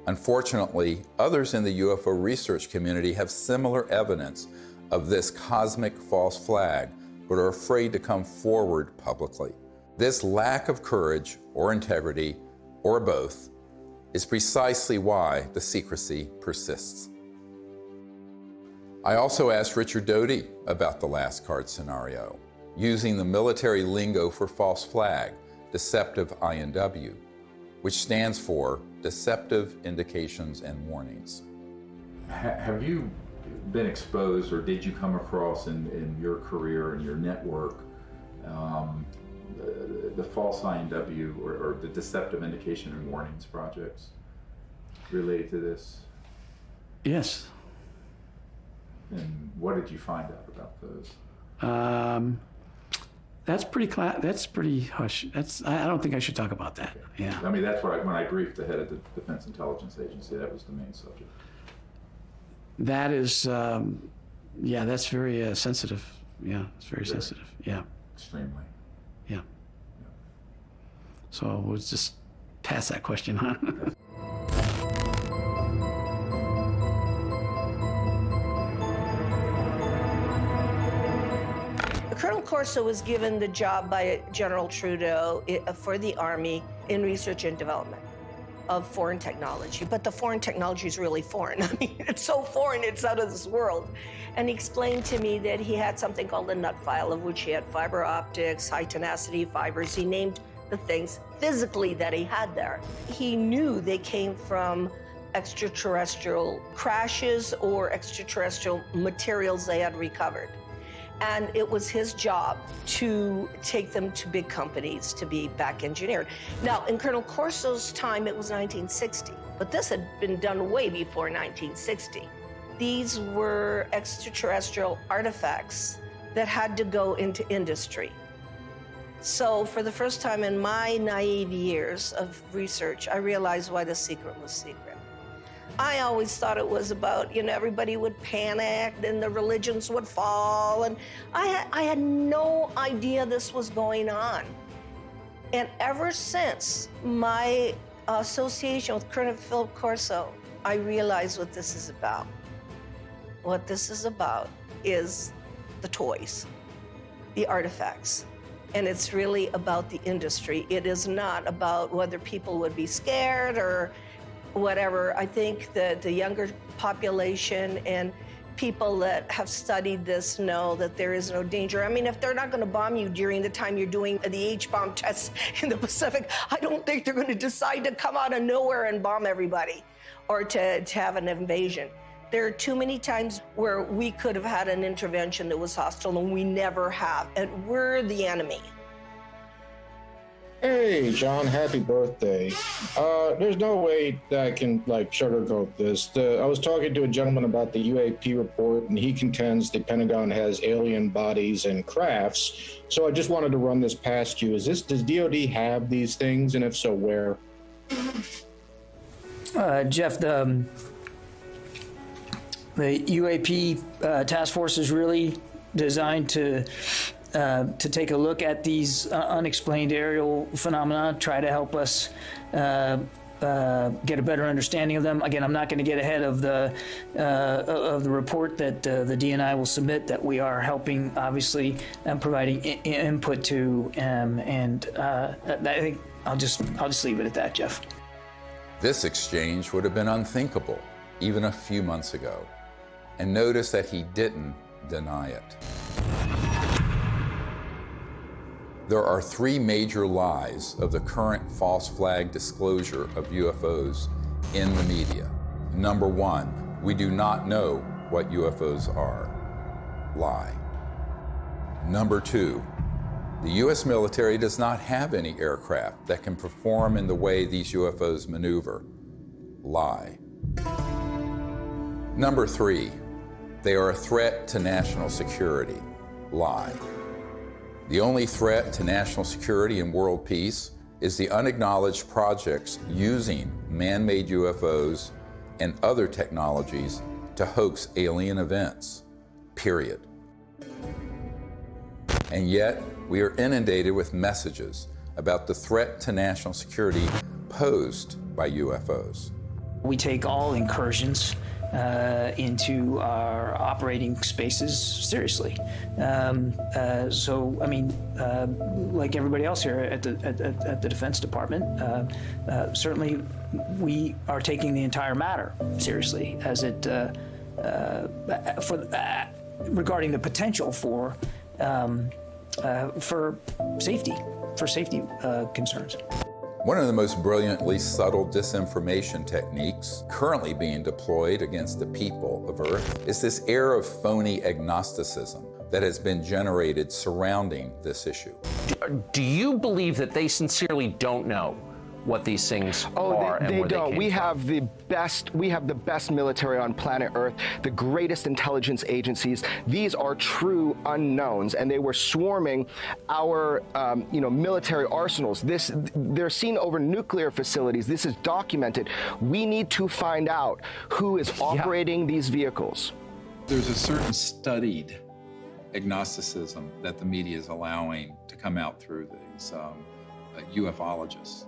Unfortunately, others in the UFO research community have similar evidence of this cosmic false flag, but are afraid to come forward publicly. This lack of courage or integrity, or both, is precisely why the secrecy persists." I also asked Richard Doty about the last card scenario, using the military lingo for false flag, deceptive INW, which stands for Deceptive Indications and Warnings. Have you been exposed, or did you come across in your career and your network the false INW or the Deceptive Indication and Warnings projects related to this? Yes. And what did you find out about those? That's pretty hush. I don't think I should talk about that. Yeah. I mean, that's why when I briefed the head of the Defense Intelligence Agency, that was the main subject. That is, that's very sensitive. Yeah, it's very sensitive. Yeah. Extremely. Yeah. So we'll just pass that question on. Colonel Corso was given the job by General Trudeau for the Army in research and development of foreign technology. But the foreign technology is really foreign. I mean, it's so foreign, it's out of this world. And he explained to me that he had something called a nut file, of which he had fiber optics, high tenacity fibers. He named the things physically that he had there. He knew they came from extraterrestrial crashes or extraterrestrial materials they had recovered. And it was his job to take them to big companies to be back engineered. Now, in Colonel Corso's time, it was 1960, but this had been done way before 1960. These were extraterrestrial artifacts that had to go into industry. So for the first time in my naive years of research, I realized why the secret was secret. I always thought it was about, everybody would panic and the religions would fall. And I had no idea this was going on. And ever since my association with Colonel Philip Corso, I realized what this is about. What this is about is the toys, the artifacts. And it's really about the industry. It is not about whether people would be scared or whatever. I think that the younger population and people that have studied this know that there is no danger. I mean, if they're not going to bomb you during the time you're doing the H-bomb tests in the Pacific, I don't think they're going to decide to come out of nowhere and bomb everybody or to have an invasion. There are too many times where we could have had an intervention that was hostile, and we never have, and we're the enemy. Hey, John, happy birthday. There's no way that I can, sugarcoat this. I was talking to a gentleman about the UAP report, and he contends the Pentagon has alien bodies and crafts. So I just wanted to run this past you. Does DOD have these things, and if so, where? Jeff, the UAP task force is really designed to take a look at these unexplained aerial phenomena, try to help us get a better understanding of them. Again, I'm not going to get ahead of the report that the DNI will submit, that we are helping, obviously, and providing input to, and I think I'll just leave it at that, Jeff. This exchange would have been unthinkable even a few months ago. And notice that he didn't deny it. There are three major lies of the current false flag disclosure of UFOs in the media. Number one, we do not know what UFOs are. Lie. Number two, the U.S. military does not have any aircraft that can perform in the way these UFOs maneuver. Lie. Number three, they are a threat to national security. Lie. The only threat to national security and world peace is the unacknowledged projects using man-made UFOs and other technologies to hoax alien events, period. And yet, we are inundated with messages about the threat to national security posed by UFOs. We take all incursions into our operating spaces seriously. So, I mean, like everybody else here at the Defense Department, certainly we are taking the entire matter seriously as it regarding the potential for safety concerns. One of the most brilliantly subtle disinformation techniques currently being deployed against the people of Earth is this air of phony agnosticism that has been generated surrounding this issue. Do you believe that they sincerely don't know what these things are and where they don't? We have the best military on planet Earth, the greatest intelligence agencies. These are true unknowns, and they were swarming our military arsenals. They're seen over nuclear facilities. This is documented. We need to find out who is operating these vehicles. There's a certain studied agnosticism that the media is allowing to come out through these ufologists.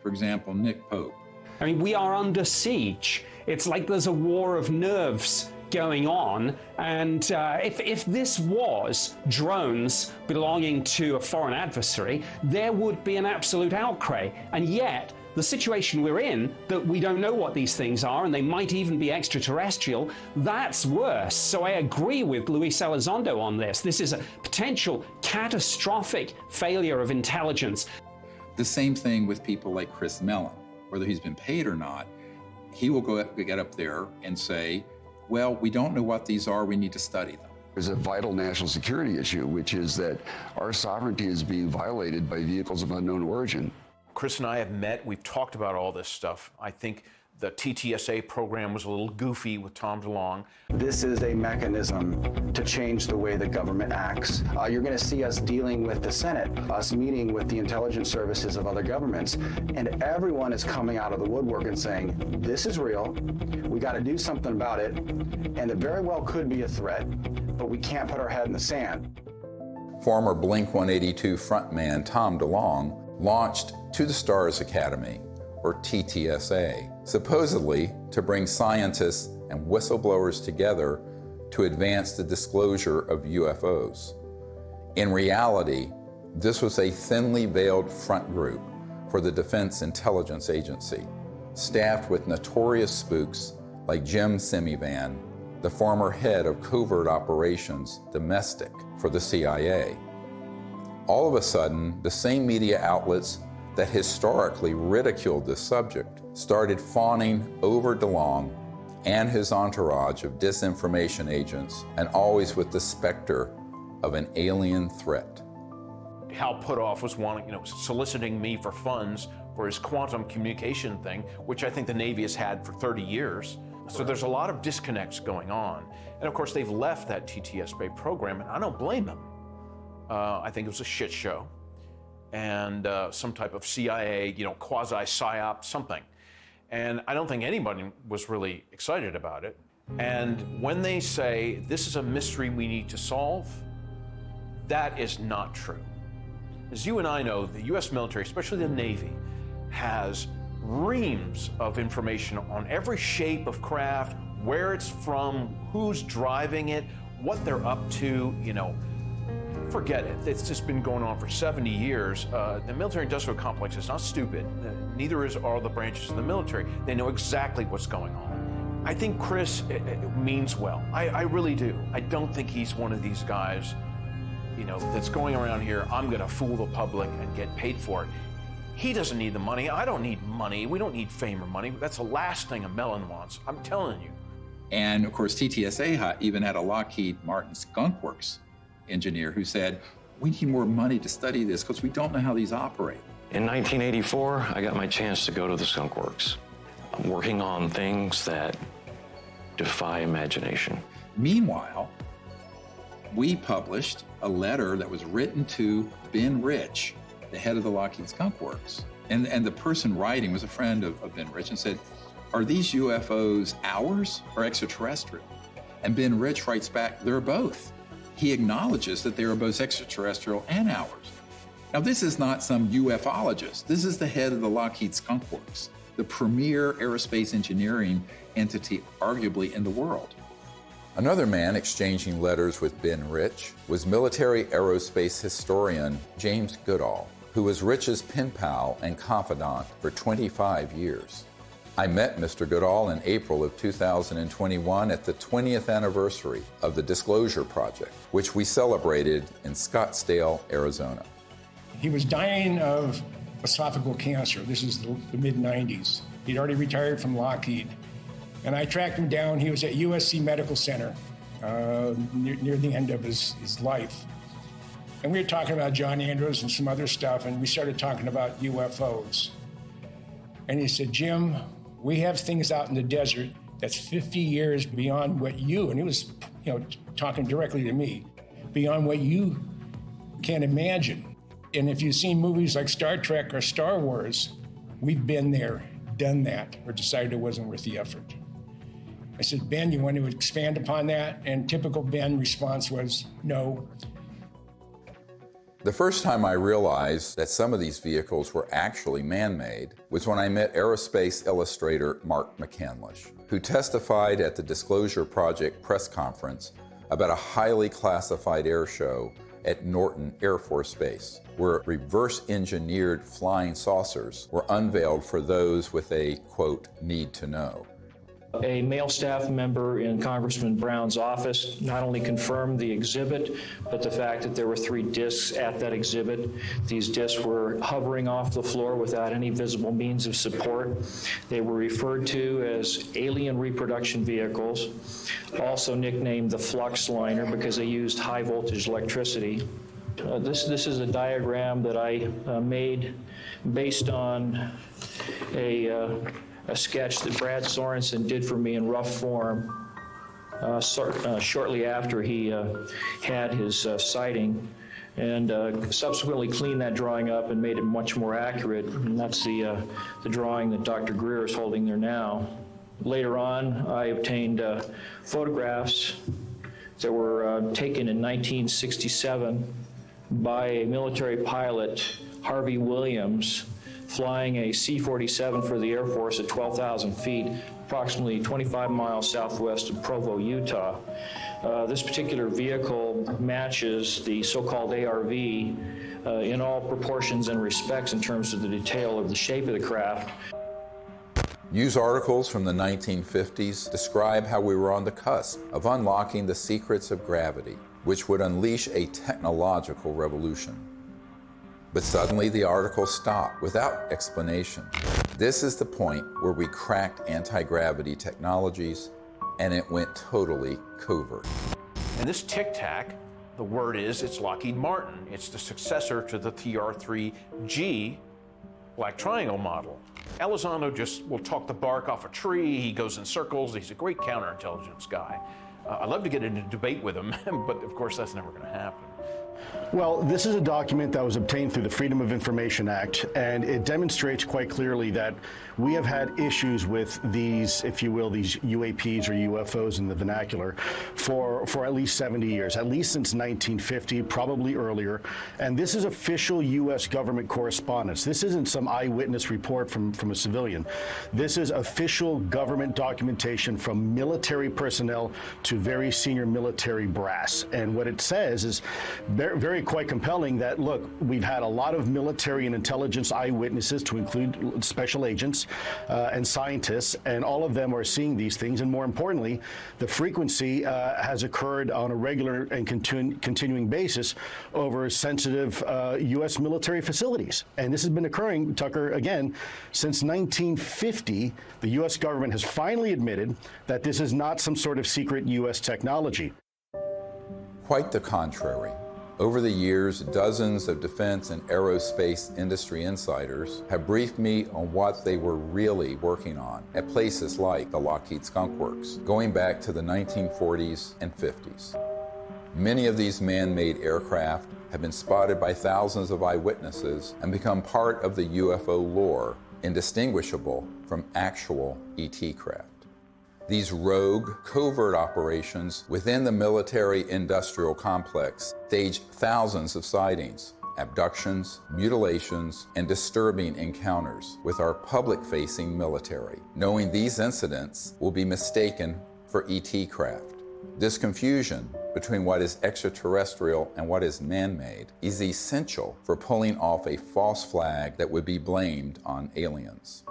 For example, Nick Pope. I mean, we are under siege. It's like there's a war of nerves going on. And if this was drones belonging to a foreign adversary, there would be an absolute outcry. And yet, the situation we're in, that we don't know what these things are, and they might even be extraterrestrial, that's worse. So I agree with Luis Elizondo on this. This is a potential catastrophic failure of intelligence. The same thing with people like Chris Mellon, whether he's been paid or not. he will get up there and say, well, we don't know what these are, we need to study them. There's a vital national security issue, which is that our sovereignty is being violated by vehicles of unknown origin. Chris and I have met, we've talked about all this stuff. I think the TTSA program was a little goofy with Tom DeLonge. This is a mechanism to change the way the government acts. You're going to see us dealing with the Senate, us meeting with the intelligence services of other governments, and everyone is coming out of the woodwork and saying, this is real, we got to do something about it, and it very well could be a threat, but we can't put our head in the sand. Former Blink-182 frontman Tom DeLonge launched To the Stars Academy, or TTSA, supposedly to bring scientists and whistleblowers together to advance the disclosure of UFOs. In reality, this was a thinly veiled front group for the Defense Intelligence Agency, staffed with notorious spooks like Jim Semivan, the former head of covert operations domestic for the CIA. All of a sudden, the same media outlets that historically ridiculed this subject started fawning over DeLonge and his entourage of disinformation agents, and always with the specter of an alien threat. Hal Puthoff was soliciting me for funds for his quantum communication thing, which I think the Navy has had for 30 years. So there's a lot of disconnects going on. And of course, they've left that TTSA program, and I don't blame them. I think it was a shit show. And some type of CIA, quasi-psyop, something. And I don't think anybody was really excited about it. And when they say, this is a mystery we need to solve, that is not true. As you and I know, the US military, especially the Navy, has reams of information on every shape of craft, where it's from, who's driving it, what they're up to, Forget it. It's just been going on for 70 years. The military-industrial complex is not stupid. Neither are the branches of the military. They know exactly what's going on. I think Chris means well. I really do. I don't think he's one of these guys, that's going around here, I'm going to fool the public and get paid for it. He doesn't need the money. I don't need money. We don't need fame or money. That's the last thing a melon wants. I'm telling you. And of course, TTSA even had a Lockheed Martin Skunk Works engineer who said, we need more money to study this because we don't know how these operate. In 1984, I got my chance to go to the Skunk Works. I'm working on things that defy imagination. Meanwhile, we published a letter that was written to Ben Rich, the head of the Lockheed Skunk Works. And the person writing was a friend of Ben Rich and said, are these UFOs ours or extraterrestrial? And Ben Rich writes back, they're both. He acknowledges that they are both extraterrestrial and ours. Now, this is not some ufologist. This is the head of the Lockheed Skunk Works, the premier aerospace engineering entity, arguably, in the world. Another man exchanging letters with Ben Rich was military aerospace historian James Goodall, who was Rich's pen pal and confidant for 25 years. I met Mr. Goodall in April of 2021 at the 20th anniversary of the Disclosure Project, which we celebrated in Scottsdale, Arizona. He was dying of esophageal cancer. This is the mid-90s. He'd already retired from Lockheed. And I tracked him down. He was at USC Medical Center near the end of his life. And we were talking about John Andrews and some other stuff, and we started talking about UFOs. And he said, Jim, we have things out in the desert that's 50 years beyond what you, and he was talking directly to me, beyond what you can imagine. And if you've seen movies like Star Trek or Star Wars, we've been there, done that, or decided it wasn't worth the effort. I said, Ben, you want to expand upon that? And typical Ben response was, no. The first time I realized that some of these vehicles were actually man-made was when I met aerospace illustrator Mark McCandlish, who testified at the Disclosure Project press conference about a highly classified air show at Norton Air Force Base, where reverse-engineered flying saucers were unveiled for those with a, quote, need to know. A male staff member in Congressman Brown's office not only confirmed the exhibit, but the fact that there were 3 discs at that exhibit. These discs were hovering off the floor without any visible means of support. They were referred to as alien reproduction vehicles, also nicknamed the flux liner because they used high voltage electricity. This is a diagram that I made based on a sketch that Brad Sorensen did for me in rough form shortly after he had his sighting, and subsequently cleaned that drawing up and made it much more accurate. And that's the drawing that Dr. Greer is holding there now. Later on, I obtained photographs that were taken in 1967 by a military pilot, Harvey Williams, flying a C-47 for the Air Force at 12,000 feet, approximately 25 miles southwest of Provo, Utah. This particular vehicle matches the so-called ARV in all proportions and respects in terms of the detail of the shape of the craft. News articles from the 1950s describe how we were on the cusp of unlocking the secrets of gravity, which would unleash a technological revolution. But suddenly the article stopped without explanation. This is the point where we cracked anti-gravity technologies and it went totally covert. And this Tic Tac, the word is, it's Lockheed Martin. It's the successor to the TR-3G Black Triangle model. Elizondo just will talk the bark off a tree. He goes in circles. He's a great counterintelligence guy. I'd love to get into a debate with him, but of course that's never going to happen. Well, this is a document that was obtained through the Freedom of Information Act, and it demonstrates quite clearly that we have had issues with these, if you will, these UAPs or UFOs in the vernacular for at least 70 years, at least since 1950, probably earlier. And this is official U.S. government correspondence. This isn't some eyewitness report from a civilian. This is official government documentation from military personnel to very senior military brass. And what it says is very quite compelling that, look, we've had a lot of military and intelligence eyewitnesses, to include special agents and scientists, and all of them are seeing these things. And more importantly, the frequency has occurred on a regular and continuing basis over sensitive U.S. military facilities. And this has been occurring, Tucker, again, since 1950. The U.S. government has finally admitted that this is not some sort of secret U.S. technology. Quite the contrary. Over the years, dozens of defense and aerospace industry insiders have briefed me on what they were really working on at places like the Lockheed Skunk Works, going back to the 1940s and 50s. Many of these man-made aircraft have been spotted by thousands of eyewitnesses and become part of the UFO lore, indistinguishable from actual ET craft. These rogue, covert operations within the military-industrial complex stage thousands of sightings, abductions, mutilations, and disturbing encounters with our public-facing military, knowing these incidents will be mistaken for ET craft. This confusion between what is extraterrestrial and what is man-made is essential for pulling off a false flag that would be blamed on aliens.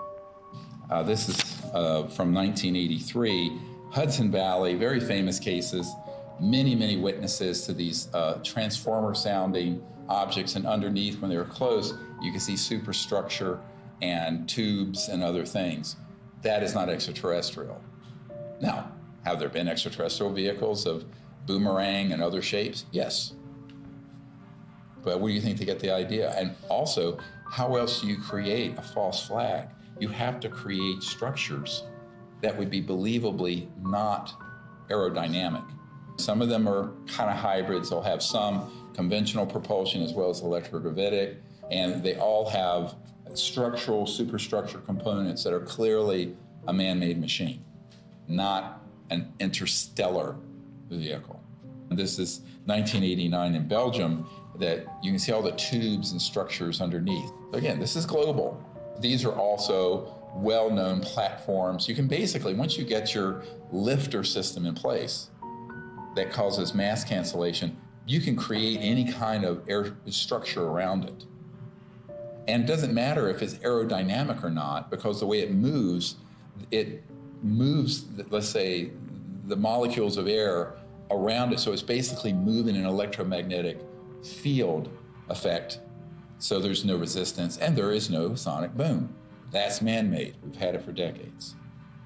This is from 1983, Hudson Valley, very famous cases, many witnesses to these transformer-sounding objects, and underneath, when they were close, you can see superstructure and tubes and other things. That is not extraterrestrial. Now, have there been extraterrestrial vehicles of boomerang and other shapes? Yes. But where do you think they get the idea? And also, how else do you create a false flag? You have to create structures that would be believably not aerodynamic. Some of them are kind of hybrids. They'll have some conventional propulsion as well as electrogravitic, and they all have structural, superstructure components that are clearly a man-made machine, not an interstellar vehicle. This is 1989 in Belgium, that you can see all the tubes and structures underneath. Again, this is global. These are also well-known platforms. You can basically, once you get your lifter system in place that causes mass cancellation, you can create any kind of air structure around it. And it doesn't matter if it's aerodynamic or not, because the way it moves, it moves, let's say, the molecules of air around it. So it's basically moving an electromagnetic field effect. So there's no resistance and there is no sonic boom. That's man-made. We've had it for decades.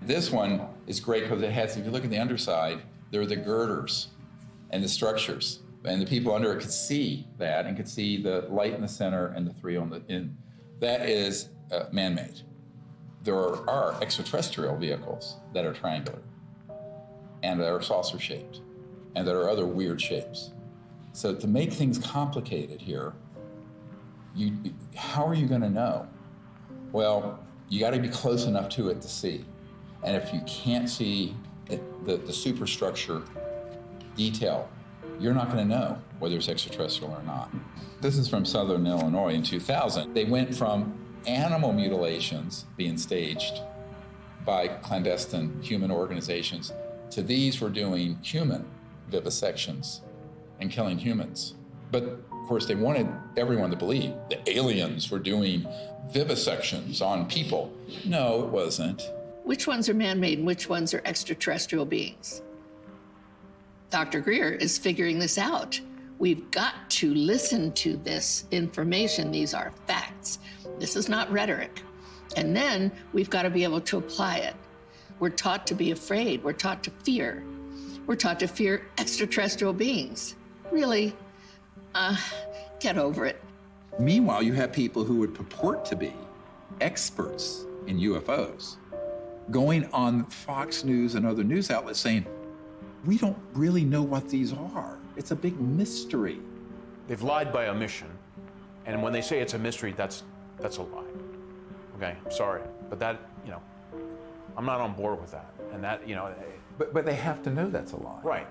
This one is great because it has, if you look at the underside, there are the girders and the structures. And the people under it could see that and could see the light in the center and the three on the end. That is man-made. There are extraterrestrial vehicles that are triangular and that are saucer-shaped and that are other weird shapes. So to make things complicated here, how are you going to know? Well, you got to be close enough to it to see. And if you can't see the superstructure detail, you're not going to know whether it's extraterrestrial or not. This is from Southern Illinois in 2000. They went from animal mutilations being staged by clandestine human organizations to these were doing human vivisections and killing humans. But of course, they wanted everyone to believe the aliens were doing vivisections on people. No, it wasn't. Which ones are man-made and which ones are extraterrestrial beings? Dr. Greer is figuring this out. We've got to listen to this information. These are facts. This is not rhetoric. And then we've got to be able to apply it. We're taught to be afraid. We're taught to fear. We're taught to fear extraterrestrial beings. Really? Get over it. Meanwhile, you have people who would purport to be experts in UFOs going on Fox News and other news outlets saying, we don't really know what these are. It's a big mystery. They've lied by omission. And when they say it's a mystery, that's a lie. Okay, I'm sorry. But that, I'm not on board with that. And that, But they have to know that's a lie. Right.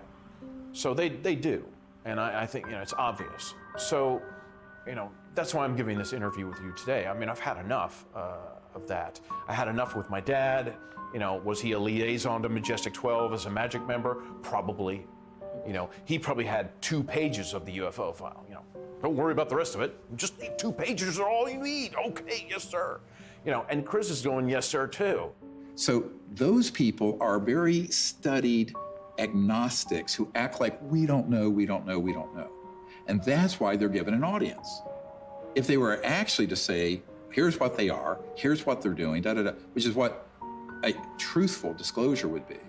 So they do. And I think, it's obvious. So, that's why I'm giving this interview with you today. I mean, I've had enough of that. I had enough with my dad. Was he a liaison to Majestic 12 as a magic member? Probably. He probably had 2 pages of the UFO file. Don't worry about the rest of it. Just 2 pages are all you need. Okay, yes, sir. And Chris is going, yes, sir, too. So those people are very studied agnostics who act like we don't know. And that's why they're given an audience. If they were actually to say, here's what they are, here's what they're doing, which is what a truthful disclosure would be,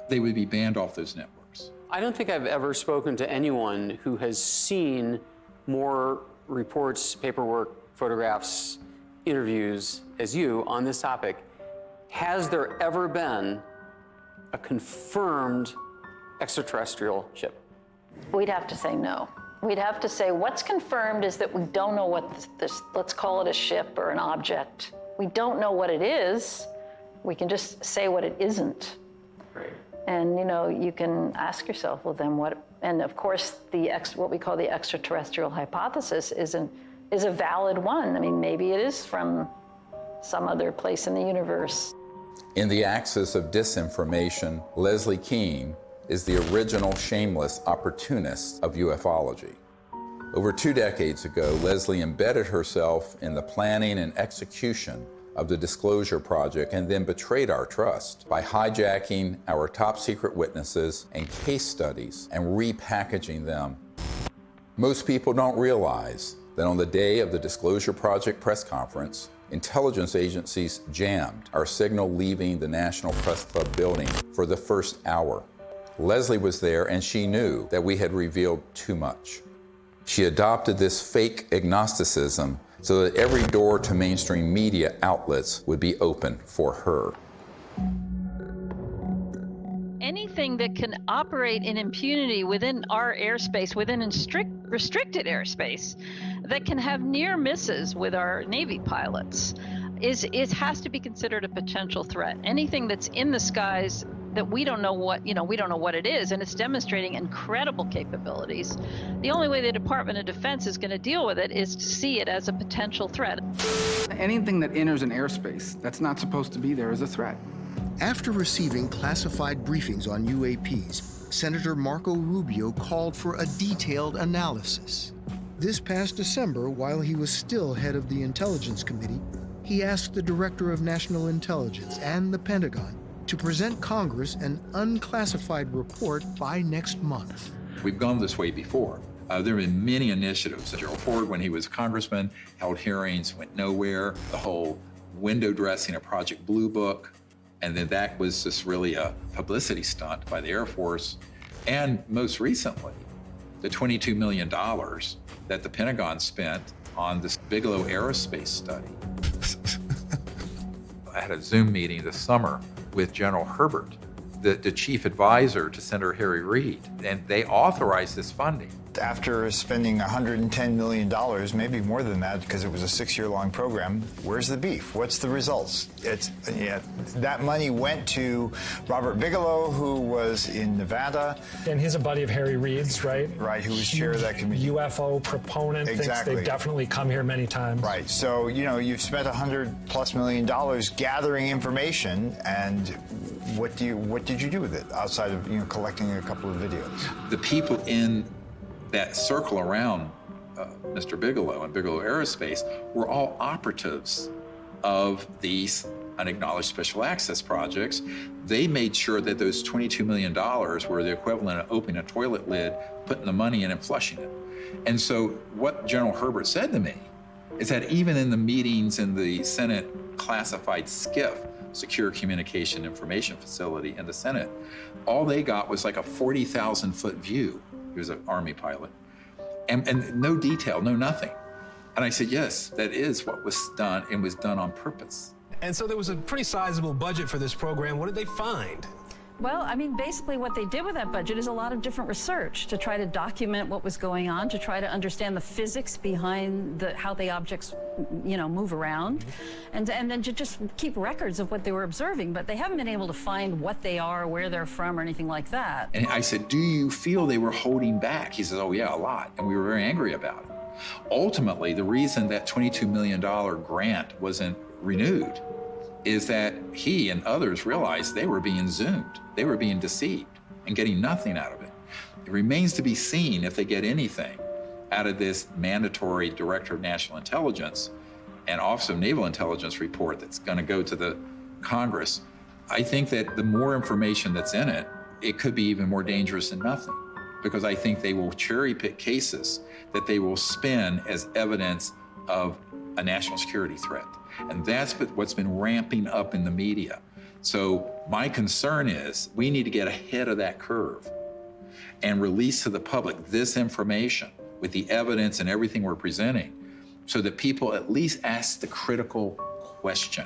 they would be banned off those networks. I don't think I've ever spoken to anyone who has seen more reports, paperwork, photographs, interviews as you on this topic. Has there ever been a confirmed extraterrestrial ship? We'd have to say no. We'd have to say what's confirmed is that we don't know what this, let's call it a ship or an object. We don't know what it is. We can just say what it isn't. Right. And you can ask yourself, well then what, and of course what we call the extraterrestrial hypothesis is a valid one. I mean, maybe it is from some other place in the universe. In the axis of disinformation, Leslie Kean is the original shameless opportunist of ufology. Over 2 decades ago, Leslie embedded herself in the planning and execution of the Disclosure Project and then betrayed our trust by hijacking our top secret witnesses and case studies and repackaging them. Most people don't realize that on the day of the Disclosure Project press conference, intelligence agencies jammed our signal leaving the National Press Club building for the first hour. Leslie was there and she knew that we had revealed too much. She adopted this fake agnosticism so that every door to mainstream media outlets would be open for her. Anything that can operate in impunity within our airspace, within restricted airspace, that can have near misses with our Navy pilots, it has to be considered a potential threat. Anything that's in the skies that we don't know what it is, and it's demonstrating incredible capabilities. The only way the Department of Defense is going to deal with it is to see it as a potential threat. Anything that enters an airspace that's not supposed to be there is a threat. After receiving classified briefings on UAPs, Senator Marco Rubio called for a detailed analysis. This past December, while he was still head of the Intelligence Committee, he asked the Director of National Intelligence and the Pentagon to present Congress an unclassified report by next month. We've gone this way before. There have been many initiatives. Gerald Ford, when he was a congressman, held hearings, went nowhere. The whole window dressing of Project Blue Book, and then that was just really a publicity stunt by the Air Force. And most recently, the $22 million that the Pentagon spent on this Bigelow aerospace study. I had a Zoom meeting this summer with General Herbert, the chief advisor to Senator Harry Reid, and they authorized this funding. After spending $110 million, maybe more than that, because it was a 6-year-long program, where's the beef? What's the results? That money went to Robert Bigelow, who was in Nevada. And he's a buddy of Harry Reid's, right? Right, who was chair of that committee. UFO proponent, exactly. Thinks they've definitely come here many times. Right, so, you've spent $100+ million gathering information, and what did you do with it, outside of, collecting a couple of videos? The people in that circle around Mr. Bigelow and Bigelow Aerospace were all operatives of these unacknowledged special access projects. They made sure that those $22 million were the equivalent of opening a toilet lid, putting the money in and flushing it. And so what General Herbert said to me is that even in the meetings in the Senate classified SCIF, Secure Communication Information Facility in the Senate, all they got was like a 40,000-foot view. He was an Army pilot. And no detail, no nothing. And I said, yes, that is what was done, and was done on purpose. And so there was a pretty sizable budget for this program. What did they find? Well, I mean, basically what they did with that budget is a lot of different research to try to document what was going on, to try to understand the physics behind how the objects, move around, and then to just keep records of what they were observing. But they haven't been able to find what they are, where they're from, or anything like that. And I said, do you feel they were holding back? He says, oh yeah, a lot. And we were very angry about it. Ultimately, the reason that $22 million grant wasn't renewed is that he and others realized they were being zoomed. They were being deceived and getting nothing out of it. It remains to be seen if they get anything out of this mandatory Director of National Intelligence and Office of Naval Intelligence report that's going to go to the Congress. I think that the more information that's in it, it could be even more dangerous than nothing, because I think they will cherry pick cases that they will spin as evidence of a national security threat. And that's what's been ramping up in the media. So my concern is we need to get ahead of that curve and release to the public this information with the evidence and everything we're presenting, so that people at least ask the critical question: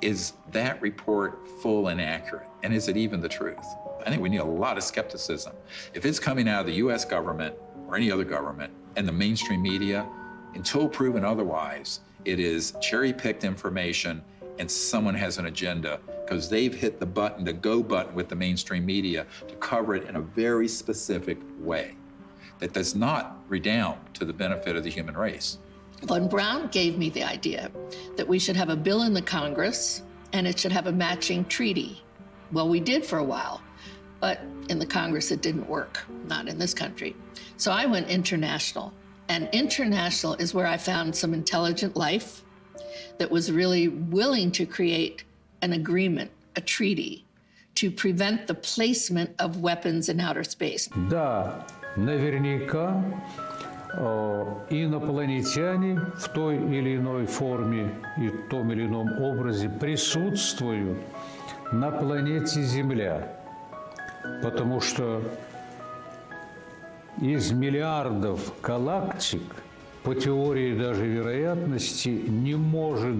is that report full and accurate? And is it even the truth? I think we need a lot of skepticism. If it's coming out of the US government or any other government and the mainstream media, until proven otherwise, it is cherry-picked information and someone has an agenda because they've hit the button, the go button with the mainstream media to cover it in a very specific way that does not redound to the benefit of the human race. Von Braun gave me the idea that we should have a bill in the Congress and it should have a matching treaty. Well, we did for a while, but in the Congress it didn't work, not in this country. So I went international. And international is where I found some intelligent life that was really willing to create an agreement, a treaty, to prevent the placement of weapons in outer space. Да, наверняка инопланетяне в той или иной форме и в том или ином образе присутствуют на планете Земля, потому что из миллиардов галактик, по теории даже вероятности, не может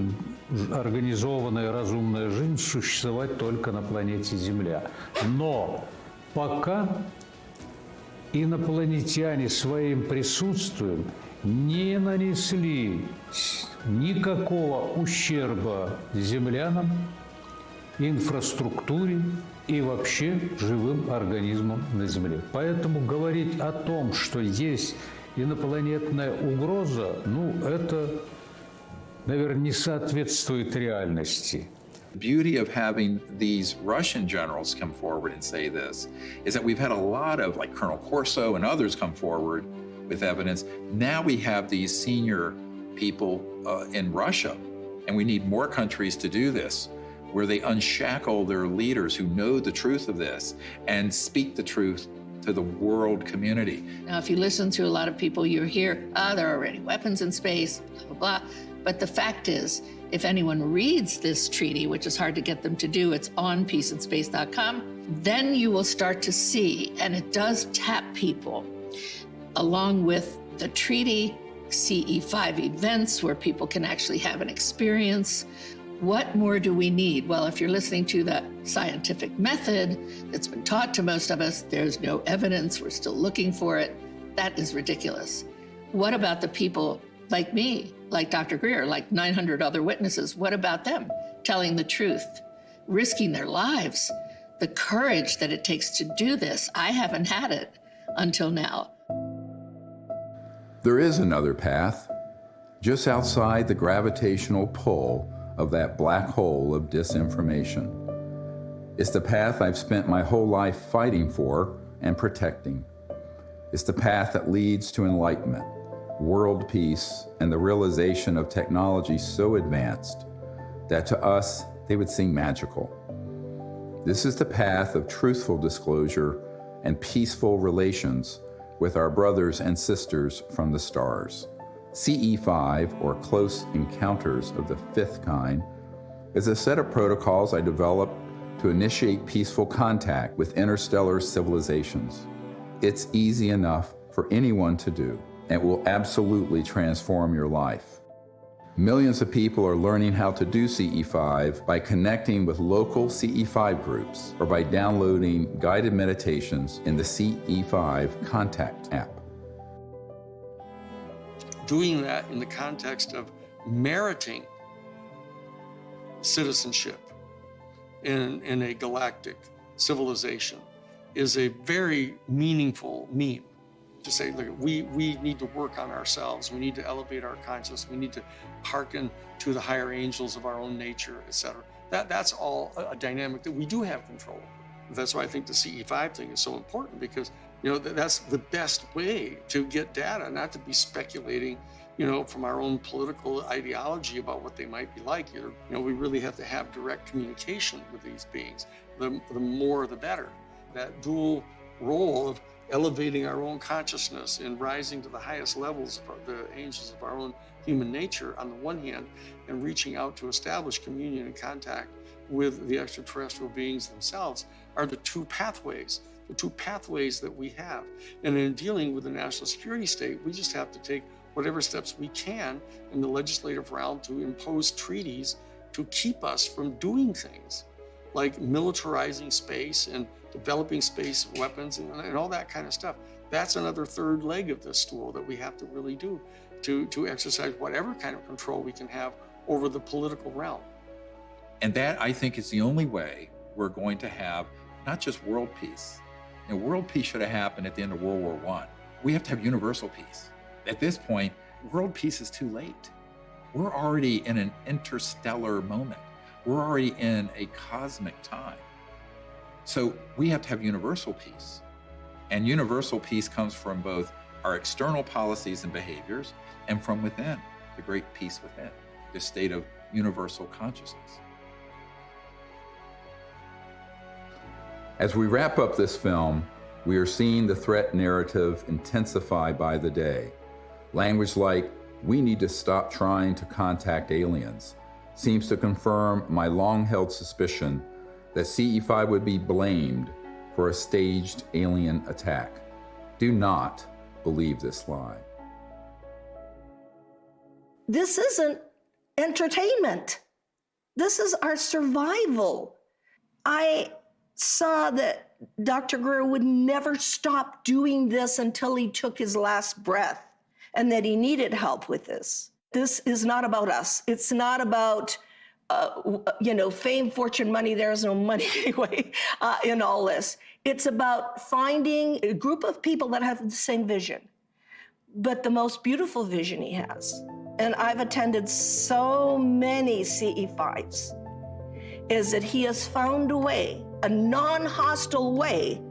организованная разумная жизнь существовать только на планете Земля. Но пока инопланетяне своим присутствием не нанесли никакого ущерба землянам, инфраструктуре и вообще живым организмам на Земле. Поэтому говорить о том, что есть инопланетная угроза, это, наверное, не соответствует реальности. The beauty of having these Russian generals come forward and say this is that we've had a lot of, like Colonel Corso and others, come forward with evidence. Now we have these senior people in Russia And we need more countries to do this, where they unshackle their leaders who know the truth of this and speak the truth to the world community. Now, if you listen to a lot of people, you hear, there are already weapons in space, blah, blah, blah. But the fact is, if anyone reads this treaty, which is hard to get them to do, it's on peaceandspace.com, then you will start to see, and it does tap people, along with the treaty, CE5 events where people can actually have an experience. What more do we need? Well, if you're listening to the scientific method that's been taught to most of us, there's no evidence, we're still looking for it. That is ridiculous. What about the people like me, like Dr. Greer, like 900 other witnesses? What about them telling the truth, risking their lives? The courage that it takes to do this, I haven't had it until now. There is another path, just outside the gravitational pull of that black hole of disinformation. It's the path I've spent my whole life fighting for and protecting. It's the path that leads to enlightenment, world peace, and the realization of technology so advanced that to us, they would seem magical. This is the path of truthful disclosure and peaceful relations with our brothers and sisters from the stars. CE5, or Close Encounters of the Fifth Kind, is a set of protocols I developed to initiate peaceful contact with interstellar civilizations. It's easy enough for anyone to do, and will absolutely transform your life. Millions of people are learning how to do CE5 by connecting with local CE5 groups or by downloading guided meditations in the CE5 Contact app. Doing that in the context of meriting citizenship in a galactic civilization is a very meaningful meme. To say, look, we need to work on ourselves. We need to elevate our consciousness. We need to hearken to the higher angels of our own nature, etc. That's all a dynamic that we do have control over. That's why I think the CE5 thing is so important, because that's the best way to get data, not to be speculating, from our own political ideology about what they might be like. We really have to have direct communication with these beings. The more, the better. That dual role of elevating our own consciousness and rising to the highest levels of the angels of our own human nature on the one hand, and reaching out to establish communion and contact with the extraterrestrial beings themselves are the two pathways that we have. And in dealing with the national security state, we just have to take whatever steps we can in the legislative realm to impose treaties to keep us from doing things like militarizing space and developing space weapons and all that kind of stuff. That's another third leg of this stool that we have to really do to exercise whatever kind of control we can have over the political realm. And that, I think, is the only way we're going to have not just world peace. World peace should have happened at the end of World War I. We have to have universal peace. At this point, world peace is too late. We're already in an interstellar moment. We're already in a cosmic time. So we have to have universal peace. And universal peace comes from both our external policies and behaviors and from within, the great peace within, this state of universal consciousness. As we wrap up this film, we are seeing the threat narrative intensify by the day. Language like, "We need to stop trying to contact aliens," seems to confirm my long-held suspicion that CE5 would be blamed for a staged alien attack. Do not believe this lie. This isn't entertainment. This is our survival. I saw that Dr. Greer would never stop doing this until he took his last breath, and that he needed help with this. This is not about us. It's not about, fame, fortune, money. There's no money anyway in all this. It's about finding a group of people that have the same vision, but the most beautiful vision he has, and I've attended so many CE5s, is that he has found a way, a non-hostile way,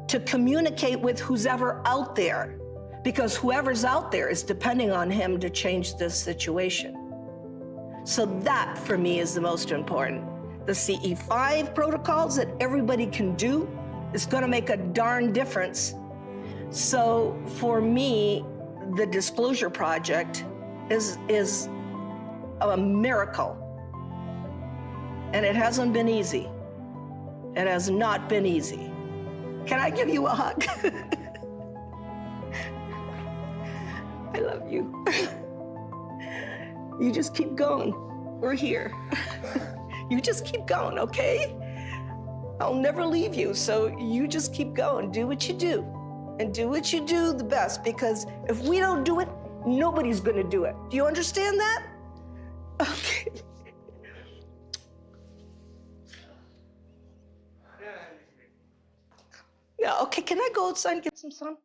to communicate with who's ever out there, because whoever's out there is depending on him to change this situation. So that, for me, is the most important. The CE5 protocols that everybody can do is going to make a darn difference. So for me, the Disclosure Project is a miracle. And it hasn't been easy. It has not been easy. Can I give you a hug? I love you. You just keep going. We're here. You just keep going, okay? I'll never leave you, so you just keep going. Do what you do. And do what you do the best, because if we don't do it, nobody's gonna do it. Do you understand that? Okay. Yeah, okay, can I go outside and get some sun?